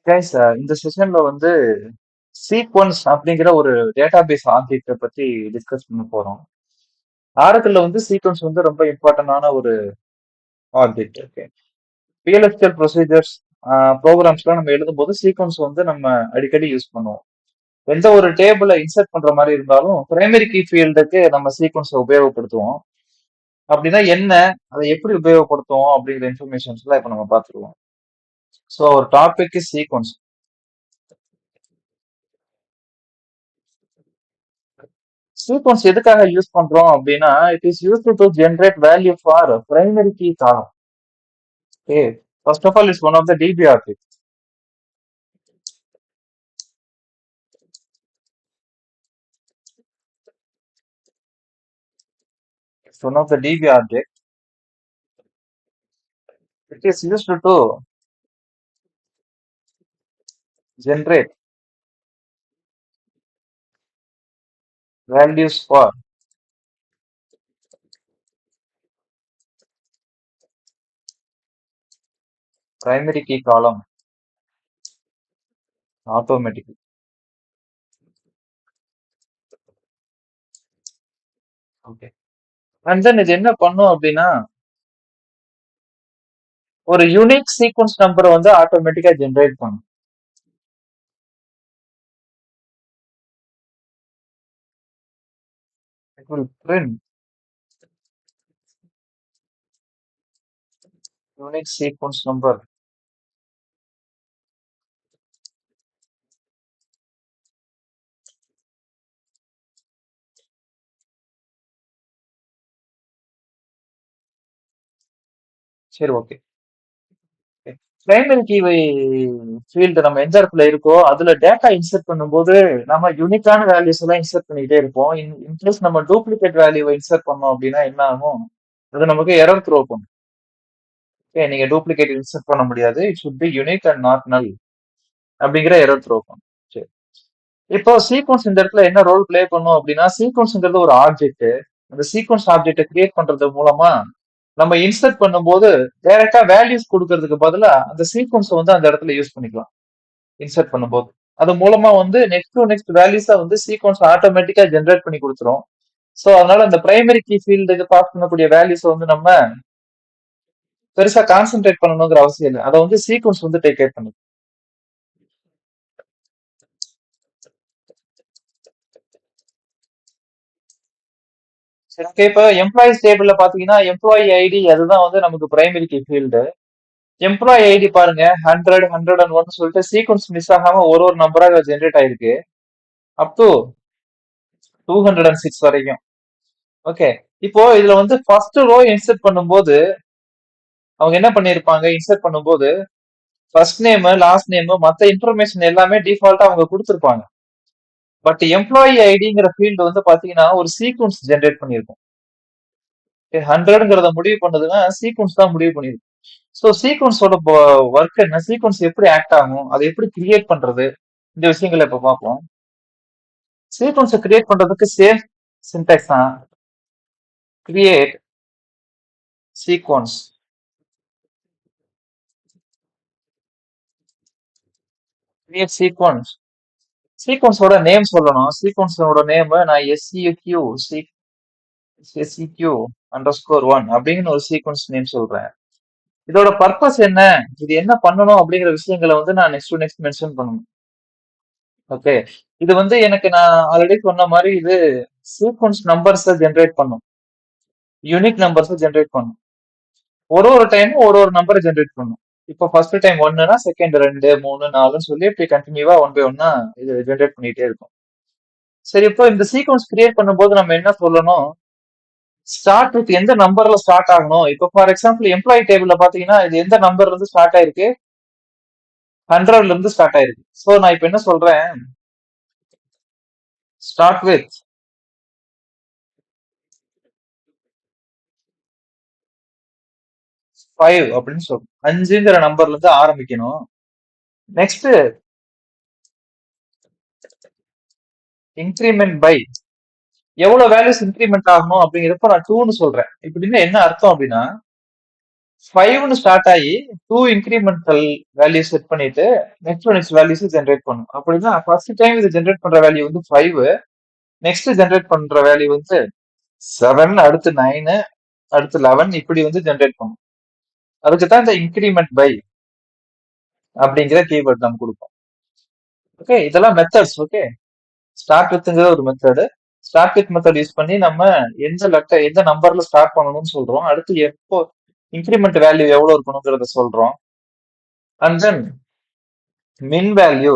Guys, இந்த செஷன்ல வந்து sequence அப்படிங்கிற ஒரு டேட்டாபேஸ் ஆப்ஜெக்ட பத்தி டிஸ்கஸ் பண்ண போறோம். ஆரக்கிள்ல வந்து சீக்வன்ஸ் வந்து ரொம்ப இம்பார்ட்டன்டான ஒரு ஆப்ஜெக்ட். ஓகே, பிஎல்எஸ்கியூஎல் ப்ரொசீஜர்ஸ் ப்ரோக்ராம்ஸ்லாம் நம்ம எழுதும்போது சீக்வன்ஸ் வந்து நம்ம அடிக்கடி யூஸ் பண்ணுவோம். எந்த ஒரு டேபிளை இன்சர்ட் பண்ற மாதிரி இருந்தாலும் பிரைமரி கீ ஃபீல்டுக்கு நம்ம சீக்வன்ஸை உபயோகப்படுத்துவோம். அப்படின்னா என்ன, அதை எப்படி உபயோகப்படுத்துவோம் அப்படிங்கிற இன்ஃபர்மேஷன்ஸ்லாம் இப்போ நம்ம பார்த்துருவோம். ஸோ ஒரு டாபிக் சீக்வன்ஸ். சீக்வன்ஸ் எதுக்காக யூஸ் பண்றோம் அப்படின்னா, it is used to generate value for primary key column. Okay, first of all it's one of the DB object. It's one of the DB object. It is used to generate values for primary key column automatically. Okay. And then இது என்ன பண்ணும் அப்படின்னா, ஒரு unique sequence நம்பரை வந்து ஆட்டோமேட்டிக்கா generate பண்ணும். It will print unique sequence number. சரி, ஓகே. பிரைமரி கீ ஃபீல்டு நம்ம எந்த இடத்துல இருக்கோ அதுல டேட்டா இன்சர்ட் பண்ணும்போது நம்ம யூனிக்கான வேல்யூஸ் எல்லாம் இன்சர்ட் பண்ணிட்டே இருப்போம். இன்கேஸ் நம்ம டூப்ளிகேட் வேல்யூவை இன்சர்ட் பண்ணோம் அப்படின்னா என்ன ஆகும், அது நமக்கு எரர் த்ரோ பண்ணும். ஓகே, நீங்க டூப்ளிகேட் இன்சர்ட் பண்ண முடியாது, it should be unique and not நல் அப்படிங்கிற எரர் த்ரோ பண்ணும். சரி, இப்போ சீக்வன்ஸ் இந்த இடத்துல என்ன ரோல் பிளே பண்ணும் அப்படின்னா, சீக்வன்ஸ்ங்கிறது ஒரு ஆப்ஜெக்ட். அந்த சீக்வன்ஸ் ஆப்ஜெக்டை கிரியேட் பண்றது மூலமா நம்ம இன்சர்ட் பண்ணும்போது டைரக்டா வேல்யூஸ் கொடுக்கறதுக்கு பதிலா அந்த சீக்வன்ஸ் வந்து அந்த இடத்துல யூஸ் பண்ணிக்கலாம். இன்சர்ட் பண்ணும்போது அது மூலமா வந்து நெக்ஸ்ட் டு நெக்ஸ்ட் வேல்யூஸா வந்து சீக்வன்ஸ் ஆட்டோமேட்டிக்கா ஜென்ரேட் பண்ணி கொடுத்துரும். ஸோ அதனால அந்த பிரைமரி கீ ஃபீல்டுக்கு பாஸ் பண்ணக்கூடிய வேல்யூஸ் வந்து நம்ம பெருசா கான்சென்ட்ரேட் பண்ணணுங்கிற அவசியம் இல்லை, அதை வந்து சீக்வன்ஸ் வந்து டேக் கேர் பண்ணுது. சரி, ஓகே. இப்போ எம்ப்ளாயிஸ் டேபிள்ல பாத்தீங்கன்னா எம்ப்ளாயி ஐடி அதுதான் வந்து நமக்கு primary key field. Employee ID பாருங்க, 100, 101 சொல்லிட்டு சீக்வன்ஸ் மிஸ் ஆகாம ஒரு ஒரு நம்பரா ஜென்ரேட் ஆயிருக்கு அப் டு 206 வரைக்கும். ஓகே, இப்போ இதுல வந்து ஃபர்ஸ்ட் ரோ இன்சர்ட் பண்ணும்போது அவங்க என்ன பண்ணிருப்பாங்க, இன்சர்ட் பண்ணும்போது ஃபர்ஸ்ட் நேம், லாஸ்ட் நேம், மத்த இன்ஃபர்மேஷன் எல்லாமே டிஃபால்ட்டா அவங்க கொடுத்துருப்பாங்க. பட் எம்ப்ளாயி ஐடிங்கிற ஃபீல்டு வந்து பாத்தீங்கன்னா ஒரு சீக்வன்ஸ் ஜென்ரேட் பண்ணிருக்கும். 100ங்கிறத முடிவு பண்ணதுன்னா சீக்வன்ஸ் தான் முடிவு பண்ணிருக்கும். ஸோ சீக்வன்ஸோட ஒர்க் என்ன, சீக்வன்ஸ் எப்படி ஆக்ட் ஆகும், அதை எப்படி கிரியேட் பண்றது, இந்த விஷயங்களை இப்ப பார்ப்போம். சீக்வன்ஸை கிரியேட் பண்றதுக்கு சேம் சின்டாக்ஸ் தான். Create sequence. Create sequence. சீக்வன்ஸோட நேம் சொல்லணும். சீக்வன்ஸோட நேம் நான் SEQ _1 அப்படிங்கிற ஒரு சீக்வன்ஸ் நேம் சொல்றேன். இதோட பர்பஸ் என்ன, இது என்ன பண்ணணும் அப்படிங்கிற விஷயங்களை வந்து நான் நெக்ஸ்ட் டு நெக்ஸ்ட் மென்ஷன் பண்ணணும். ஓகே, இது வந்து எனக்கு நான் ஆல்ரெடி சொன்ன மாதிரி இது சீக்வன்ஸ் நம்பர்ஸ் ஜென்ரேட் பண்ணும், யூனிக் நம்பர்ஸ் ஜென்ரேட் பண்ணும். ஒரு ஒரு டைம் ஒரு ஒரு நம்பரை ஜென்ரேட் பண்ணும். இப்போ ஃபர்ஸ்ட் டைம் 1னா செகண்ட் 2, 3, 4ன்னு சொல்லி இப்படி கண்டினியூவா 1 பை 1 இது ஜென்ரேட் பண்ணிட்டே இருக்கும். சரி, இப்போ இந்த சீக்வன்ஸ் கிரியேட் பண்ணும்போது நம்ம என்ன சொல்லணும், ஸ்டார்ட் வித் எந்த நம்பர்ல ஸ்டார்ட் ஆகணும். இப்போ ஃபார் எக்ஸாம்பிள் எம்ப்ளாயி டேபிள்ல பாத்தீங்கன்னா இது எந்த நம்பர்ல இருந்து ஸ்டார்ட் ஆயிருக்கு, 100ல இருந்து ஸ்டார்ட் ஆயிருக்கு. சோ நான் இப்ப என்ன சொல்றேன், ஸ்டார்ட் வித் 5 அப்படின்னு சொல்றோம். 5ங்கிற நம்பர்ல இருந்து ஆரம்பிக்கணும். நெக்ஸ்ட் இன்க்ரிமெண்ட் பை எவ்வளவு வேல்யூஸ் இன்க்ரிமெண்ட் ஆகணும் அப்படிங்கிறப்ப நான் 2ன்னு சொல்றேன். இப்படின்னு என்ன அர்த்தம் அப்படின்னா, 5ன்னு ஸ்டார்ட் ஆகி 2 இன்கிரிமெண்டல் வேல்யூ செட் பண்ணிட்டு நெக்ஸ்ட் வேல்யூஸ் ஜென்ரேட் பண்ணும். அப்படின்னா ஃபர்ஸ்ட் டைம் இது ஜென்ரேட் பண்ற வேல்யூ வந்து 5, நெக்ஸ்ட் ஜென்ரேட் பண்ற வேல்யூ வந்து 7, அடுத்து 9, அடுத்து 11 இப்படி வந்து ஜென்ரேட் பண்ணும். அதுக்கு தான் இந்த இன்கிரிமெண்ட் பை அப்படிங்கிற கீவேர்ட் நம்ம கொடுப்போம். ஓகே, இதெல்லாம் மெத்தட்ஸ். ஓகே, ஸ்டார்ட் வித்ங்கிற ஒரு method. Start with method use பண்ணி நம்ம எந்த நம்பர்ல ஸ்டார்ட் பண்ணணும்னு சொல்றோம். அடுத்து எப்போ இன்கிரிமெண்ட் வேல்யூ எவ்வளவு இருக்கணுங்கிறத சொல்றோம். அண்ட் தென் மின் வேல்யூ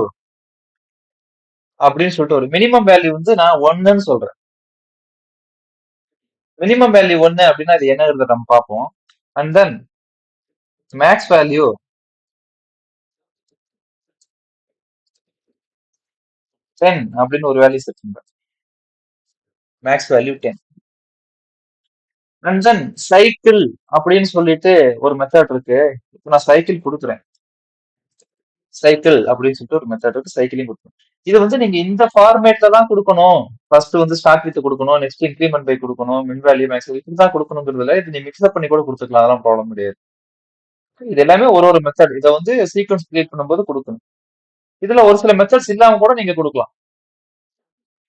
அப்படின்னு சொல்லிட்டு ஒரு மினிமம் வேல்யூ வந்து நான் 1ன்னு சொல்றேன். மினிமம் வேல்யூ 1 அப்படின்னா அது என்னங்கிறத நம்ம பார்ப்போம். அண்ட் தென் மேக்ஸ் வேல்யூ 10 அப்படின்னு ஒரு வேல்யூ செட் பண்றேன். Maths value 10. And then cycle அப்படின்னு சொல்லிட்டு ஒரு மெத்தட் இருக்கு. இப்போ நான் சைக்கிள் கொடுக்குறேன். சைக்கிள் அப்படின்னு சொல்லிட்டு ஒரு மெத்தட் இருக்கு, சைக்கிளையும் கொடுக்கணும். இது வந்து நீங்க இந்த ஃபார்மேட்ல தான் கொடுக்கணும். ஃபர்ஸ்ட் வந்து ஸ்டார்ட் வித் கொடுக்கணும், நெக்ஸ்ட் இன்க்ரிமெண்ட் பை கொடுக்கணும், மின் வேல்யூ மேக்ஸ் இப்படிதான் கொடுக்கணுங்கிறதுல இது நீ மிக்ஸ்அப் பண்ணி கூட கொடுத்துக்கலாம், அதெல்லாம் ப்ராப்ளம் கிடையாது. இது எல்லாமே ஒரு மெத்தட். இதை வந்து சீக்வன்ஸ் கிரியேட் பண்ணும்போது கொடுக்கணும். இதுல ஒரு சில மெத்தட்ஸ் இல்லாம கூட நீங்க கொடுக்கலாம்.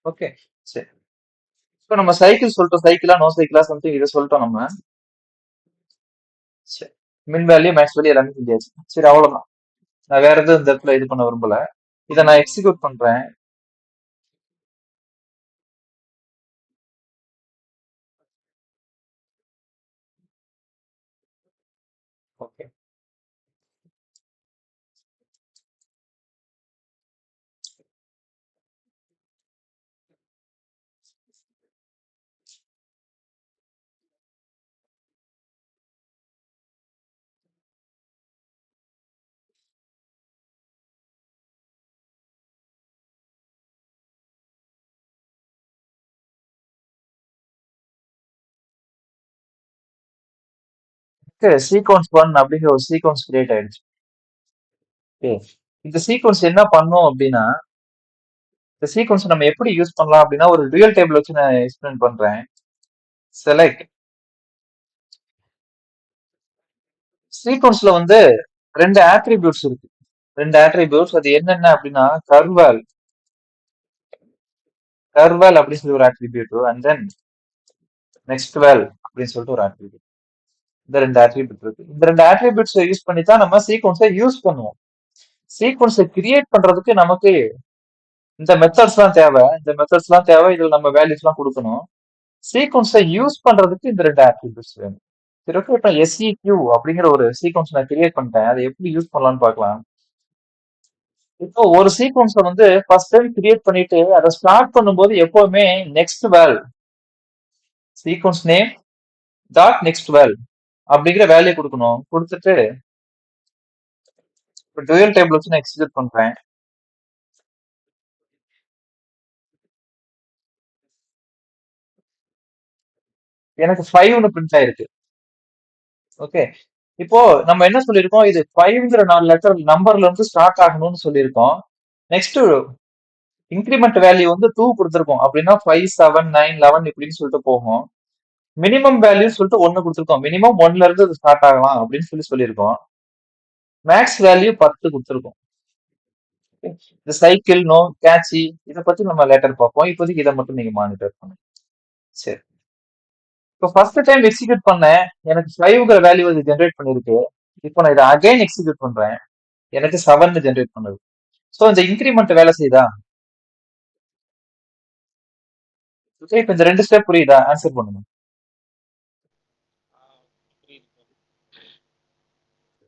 ஓகே, சரி. இப்போ நம்ம சைக்கிள் சொல்லிட்டோம், சைக்கிளா நோ சைக்கிளா சம்திங் இதை சொல்லிட்டோம் நம்ம. சரி, மின் வேல்யூ மேக்ஸ் வேல்யூ எல்லாமே சொல்லியாச்சு. சரி, அவ்வளவுதான். நான் வேற எதுவும் இந்த இடத்துல இது பண்ண விரும்பல. இதை நான் எக்ஸிக்யூட் பண்றேன். ஓகே, சீக்வன்ஸ் 1 அப்படிங்கிற ஒரு சீக்வன்ஸ் கிரியேட் ஆயிடுச்சு. ஓகே, இந்த சீக்வன்ஸ் என்ன பண்ணும் அப்படின்னா, இந்த சீக்வன்ஸ் நம்ம எப்படி யூஸ் பண்ணலாம் அப்படின்னா, ஒரு ரியல் டேபிள் வச்சு நான் எக்ஸ்பிளைன் பண்றேன். செலக்ட் சீக்வன்ஸ்ல வந்து ரெண்டு ஆட்ரிபியூட்ஸ் இருக்கு. ரெண்டு ஆட்ரிபியூட்ஸ் அது என்னென்ன அப்படின்னா, கர்வல் அப்படின்னு சொல்லி ஒரு ஆட்ரிபியூட், அண்ட் தென் நெக்ஸ்ட் வேல் அப்படின்னு சொல்லிட்டு ஒரு ஆட்ரிபியூட். இந்த ரெண்டு ஆட்ரிபியூட் இருக்கு. இந்த ரெண்டு ஆட்ரிபியூட்ஸ் யூஸ் பண்ணி தான் நம்ம சீக்வன்ஸை யூஸ் பண்ணுவோம். சீக்வன்ஸை கிரியேட் பண்றதுக்கு நமக்கு இந்த மெத்தட்ஸ்லாம் தேவை. இதுல நம்ம வேல்யூஸ்லாம் கொடுக்கணும். சீக்வன்ஸை யூஸ் பண்றதுக்கு இந்த ரெண்டு ஆட்ரிபியூட்ஸ் வேணும். சரி, ஓகே. இப்போ SEQ அப்படிங்கிற ஒரு சீக்வன்ஸ் நான் கிரியேட் பண்ணிட்டேன். அதை எப்படி யூஸ் பண்ணலாம்னு பார்க்கலாம். இப்போ ஒரு சீக்வன்ஸை வந்து ஃபர்ஸ்ட் டைம் கிரியேட் பண்ணிட்டு அதை ஸ்டார்ட் பண்ணும்போது எப்பவுமே நெக்ஸ்ட் வேல் sequence name dot next val அப்படிங்கிற வேல்யூ கொடுக்கணும். கொடுத்துட்டு இப்போ டுயல் டேபிள் வச்சு நான் எக்ஸிக்யூட் பண்றேன். எனக்கு 5ன்னு பிரிண்ட் ஆயிருக்கு. ஓகே, இப்போ நம்ம என்ன சொல்லியிருக்கோம், இது 5ங்கிற 4 லெட்டர் நம்பர்ல இருந்து ஸ்டார்ட் ஆகணும்னு சொல்லியிருக்கோம். நெக்ஸ்ட் இன்கிரிமெண்ட் வேல்யூ வந்து 2 கொடுத்துருக்கோம். அப்படின்னா 5, 7, 9, 11 இப்படின்னு சொல்லிட்டு போகும். மினிமம் வேல்யூ சொல்லிட்டு 1 கொடுத்துருக்கோம். மினிமம் 1ல இருந்து அது ஸ்டார்ட் ஆகலாம் அப்படின்னு சொல்லியிருக்கோம். மேக்ஸ் வேல்யூ 10 கொடுத்துருக்கோம். இந்த சைக்கிள் நோ கேட்சி இதை பத்தி நம்ம லேட்டர் பார்ப்போம். இப்போதைக்கு இதை மட்டும் நீங்க மானிட்டர் பண்ணுங்க. சரி, இப்போ ஃபர்ஸ்ட் டைம் எக்ஸிக்யூட் பண்ணேன், எனக்கு 5ங்கிற வேல்யூ வந்து ஜென்ரேட் பண்ணிருக்கு. இப்போ நான் இதை அகைன் எக்ஸிக்யூட் பண்றேன், எனக்கு 7 ஜென்ரேட் பண்ணுது. ஸோ இந்த இன்கிரிமெண்ட் வேலை செய்யுதா? ஓகே, இப்போ இந்த ரெண்டு ஸ்டெப் புரியுதா? ஆன்சர் பண்ணுங்க.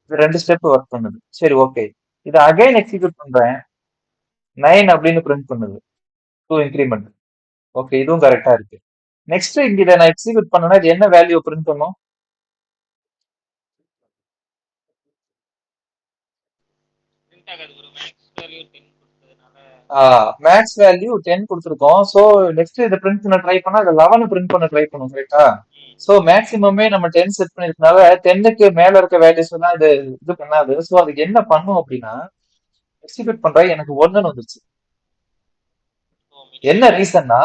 இந்த ரெண்டு ஸ்டெப் ஒர்க் பண்ணுது. சரி, ஓகே. இதை அகைன் எக்ஸிக்யூட் பண்றேன், 9 அப்படின்னு பிரிண்ட் பண்ணுது, 2 இன்கிரிமெண்ட். ஓகே, இதுவும் கரெக்டா இருக்கு. நெக்ஸ்ட் இங்க இதை நான் எக்ஸிக்யூட் பண்ணனா இது என்ன வேல்யூ பிரிண்ட் பண்ணும்? மேக்ஸ் வேல்யூ 10 கொடுத்துருக்கோம். ஸோ நெக்ஸ்ட் இதை பிரிண்ட் பண்ண ட்ரை பண்ணா அது 11 பிரிண்ட் பண்ண ட்ரை பண்ணும், கரெக்டா? ஸோ மேக்ஸிமமே நம்ம 10 செட் பண்ணிருக்கனால 10க்கு மேல இருக்க வேல்யூஸ் எல்லாம் இது பண்ணாது. ஸோ அதுக்கு என்ன பண்ணும் அப்படின்னா, எக்ஸிக்யூட் பண்ற எனக்கு 1ன்னு வந்துருச்சு. என்ன ரீசன்னா,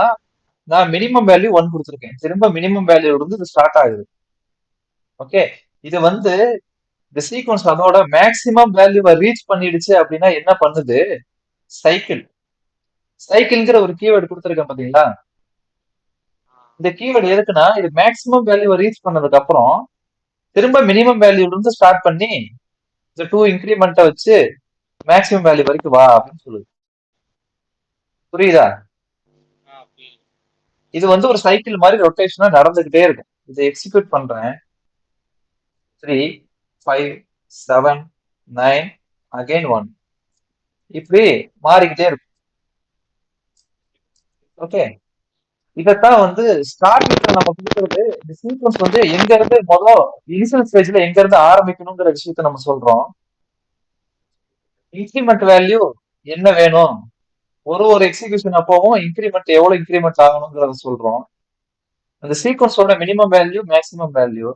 நான் மினிமம் வேல்யூ 1 கொடுத்துருக்கேன். திரும்ப மினிமம் வேல்யூ இருந்து இது ஸ்டார்ட் ஆகுது. ஓகே, இது வந்து இந்த சீக்வன்ஸ் அதோட மேக்ஸிமம் வேல்யூவை ரீச் பண்ணிடுச்சு அப்படின்னா என்ன பண்ணுது? சைக்கிள். சைக்கிள்ங்கிற ஒரு கீவேர்டு கொடுத்துருக்கேன் பாத்தீங்களா? இந்த கீவேர்டு எதுக்குன்னா இது மேக்ஸிமம் வேல்யூவை ரீச் பண்ணதுக்கு அப்புறம் திரும்ப மினிமம் வேல்யூல இருந்து ஸ்டார்ட் பண்ணி இந்த டூ இன்க்ரிமெண்ட்டை வச்சு மேக்ஸிமம் வேல்யூ வரைக்கும் வா அப்படின்னு சொல்லுது. புரியுதா? இது வந்து ஒரு சைக்கிள் மாதிரி ரொட்டேஷனா நடந்துகிட்டே இருக்கும். இதை எக்ஸிக்யூட் பண்றேன். 3, 5, 7, 9, அகைன் 1. இப்படி மாறிக்கிட்டே இருக்கும். ஓகே, இதத்தான் வந்து ஸ்டார்டிங்ல நம்ம கொடுக்கறது. இந்த சீக்வன்ஸ் வந்து எங்க இருந்து முதல் இனிஷியல் ஸ்டேஜ்ல எங்க இருந்து ஆரம்பிக்கணுங்கிற விஷயத்த நம்ம சொல்றோம். இன்கிரிமெண்ட் வேல்யூ என்ன வேணும், ஒரு ஒரு எக்ஸிகியூஷன் அப்பவும் இன்கிரிமெண்ட் எவ்வளவு இன்கிரிமெண்ட் ஆகணுங்கிறத சொல்றோம். அந்த சீக்வன்ஸோட மினிமம் வேல்யூ மேக்ஸிமம் வேல்யூ.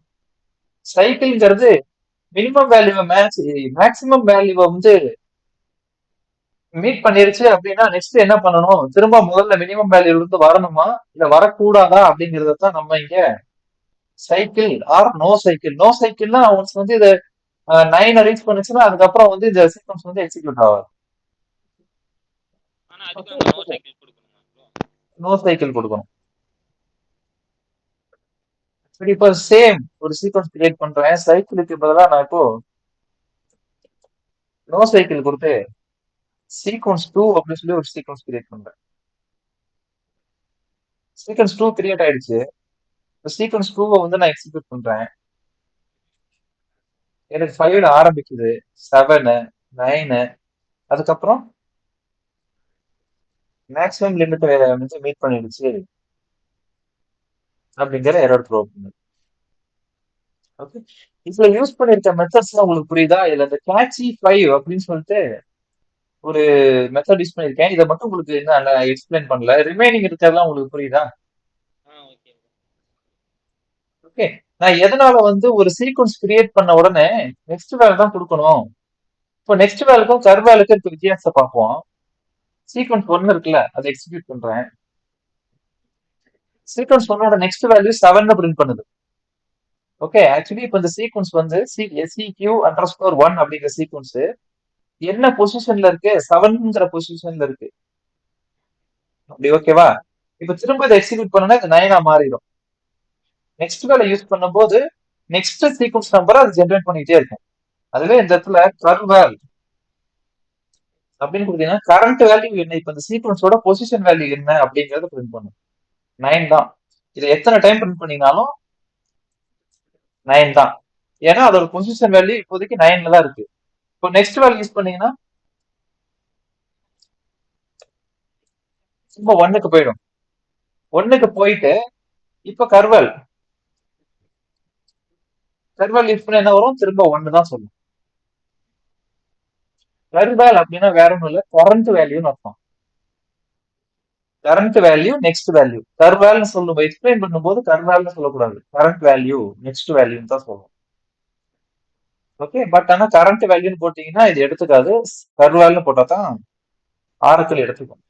சைக்கிள்ங்கிறது மினிமம் வேல்யூவை மேக்ஸிமம் வேல்யூவை வந்து மீட் பண்ணிருச்சு அப்படின்னா நெக்ஸ்ட் என்ன பண்ணணும், திரும்ப முதல்ல மினிமம் வேல்யூல இருந்து வரணுமா இல்ல வரக்கூடாதா அப்படிங்கறத தான் நம்ம இங்க cycle or no cycle. No சைக்கிள்னா அவன்ஸ் வந்து இதை 9 ரீச் பண்ணுச்சுன்னா அதுக்கப்புறம் வந்து இந்த சீக்வன்ஸ் வந்து எக்ஸிக்யூட் ஆகாது. நோ சைக்கிள் கொடுக்கணும். சரி, இப்போ சேம் ஒரு சீக்வன்ஸ் கிரியேட் பண்றேன். சைக்கிளுக்கு பதிலா நான் இப்போ நோ சைக்கிள் கொடுத்து சீக்வன்ஸ் 2 அப்படின்னு சொல்லி ஒரு சீக்வன்ஸ் கிரியேட் பண்றேன். சீக்வன்ஸ் 2 கிரியேட் ஆயிடுச்சு. சீக்வன்ஸ் 2 வந்து நான் எக்ஸிக்யூட் பண்றேன். எனக்கு 5 ஆரம்பிக்குது, 7, 9, அதுக்கப்புறம் மேக்ஸிமம் லிமிட் வந்து மீட் பண்ணிடுச்சு அப்படிங்கிற எரர் த்ரோ பண்ணுது. ஓகே, இதுல யூஸ் பண்ணிருக்க மெத்தட்ஸ் உங்களுக்கு புரியுதா? இதுல இந்த கேட்சி 5 அப்படின்னு சொல்லிட்டு ஒரு மெத்தட் யூஸ் பண்ணிருக்கேன். இதை மட்டும் உங்களுக்கு என்ன எக்ஸ்பிளைன் பண்ணல. ரிமைனிங் இருக்கிறதெல்லாம் உங்களுக்கு புரியுதா? ஓகே, நான் எதனால வந்து ஒரு சீக்வன்ஸ் கிரியேட் பண்ண உடனே நெக்ஸ்ட் வேலை தான் கொடுக்கணும். இப்போ நெக்ஸ்ட் வேலுக்கும் கர்வேலுக்கும் இருக்க வித்தியாசத்தை பார்ப்போம். சீக்வன்ஸ் 1 இருக்குல்ல, அதை எக்ஸிக்யூட் பண்றேன். சீக்வன்ஸ் 1ஓட நெக்ஸ்ட் வேல்யூ 7 பிரிண்ட் பண்ணுது. ஓகே, ஆக்சுவலி இப்போ இந்த சீக்வன்ஸ் வந்து SEQ அண்டர்ஸ்கோர் 1 அப்படிங்கிற சீக்வன்ஸ் என்ன பொசிஷன்ல இருக்கு? 7ங்கிற பொசிஷன்ல இருக்கு. அப்படி ஓகேவா? இப்ப திரும்ப இதை எக்ஸிக்யூட் பண்ணனா இது 9 மாறிடும். நெக்ஸ்ட் வேலை யூஸ் பண்ணும்போது நெக்ஸ்ட் சீக்வன்ஸ் நம்பரை அது ஜென்ரேட் பண்ணிட்டே இருக்கும். அதுவே இந்த இடத்துல கர்வேல் அப்படின்னு கொடுத்தீங்கன்னா கரண்ட் வேல்யூ என்ன, இப்ப இந்த சீக்வன்ஸோட பொசிஷன் வேல்யூ என்ன அப்படிங்கறத பிரிண்ட் பண்ணும். 9 தான். இதை எத்தனை டைம் பிரிண்ட் பண்ணீங்கனாலும் 9 தான். ஏன்னா அதோட பொசிஷன் வேல்யூ இப்போதைக்கு 9ல தான் இருக்கு. இப்போ நெக்ஸ்ட் வேல்யூ யூஸ் பண்ணீங்கன்னா திரும்ப 1க்கு போயிடும். 1க்கு போயிட்டு இப்ப கர்வல் யூஸ் பண்ண என்ன வரும்? திரும்ப 1 தான் சொல்லும். கர்வல் அப்படின்னா வேற ஒண்ணும் இல்ல, கரண்ட் வேல்யூன்னு அர்த்தம். Current value next value. கர்வேல்னு சொல்லும் எக்ஸ்பிளைன் பண்ணும்போது கர்வேல்னு சொல்லக்கூடாது, கரண்ட் வேல்யூ நெக்ஸ்ட் வேல்யூன்னு தான் சொல்லணும். ஓகே, பட் ஆனா கரண்ட் வேல்யூன்னு போட்டீங்கன்னா இது எடுத்துக்காது. கர்வேல்னு போட்டா தான் ஆரக்கிள் எடுத்துக்கும்.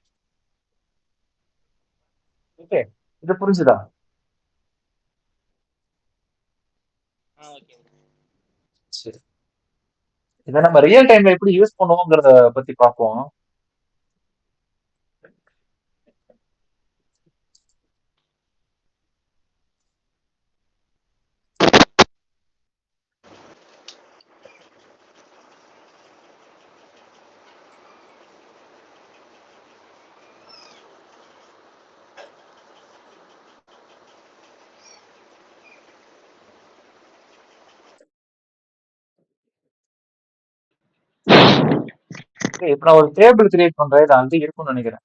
ஓகே, இது புரிஞ்சுதா? சரி, இதை நம்ம ரியல் டைம்ல எப்படி யூஸ் பண்ணுவோங்கிறத பத்தி பார்ப்போம். இப்ப நான் ஒரு டேபிள் கிரியேட் பண்றேன், இது வந்து இருக்கும்னு நினைக்கிறேன்.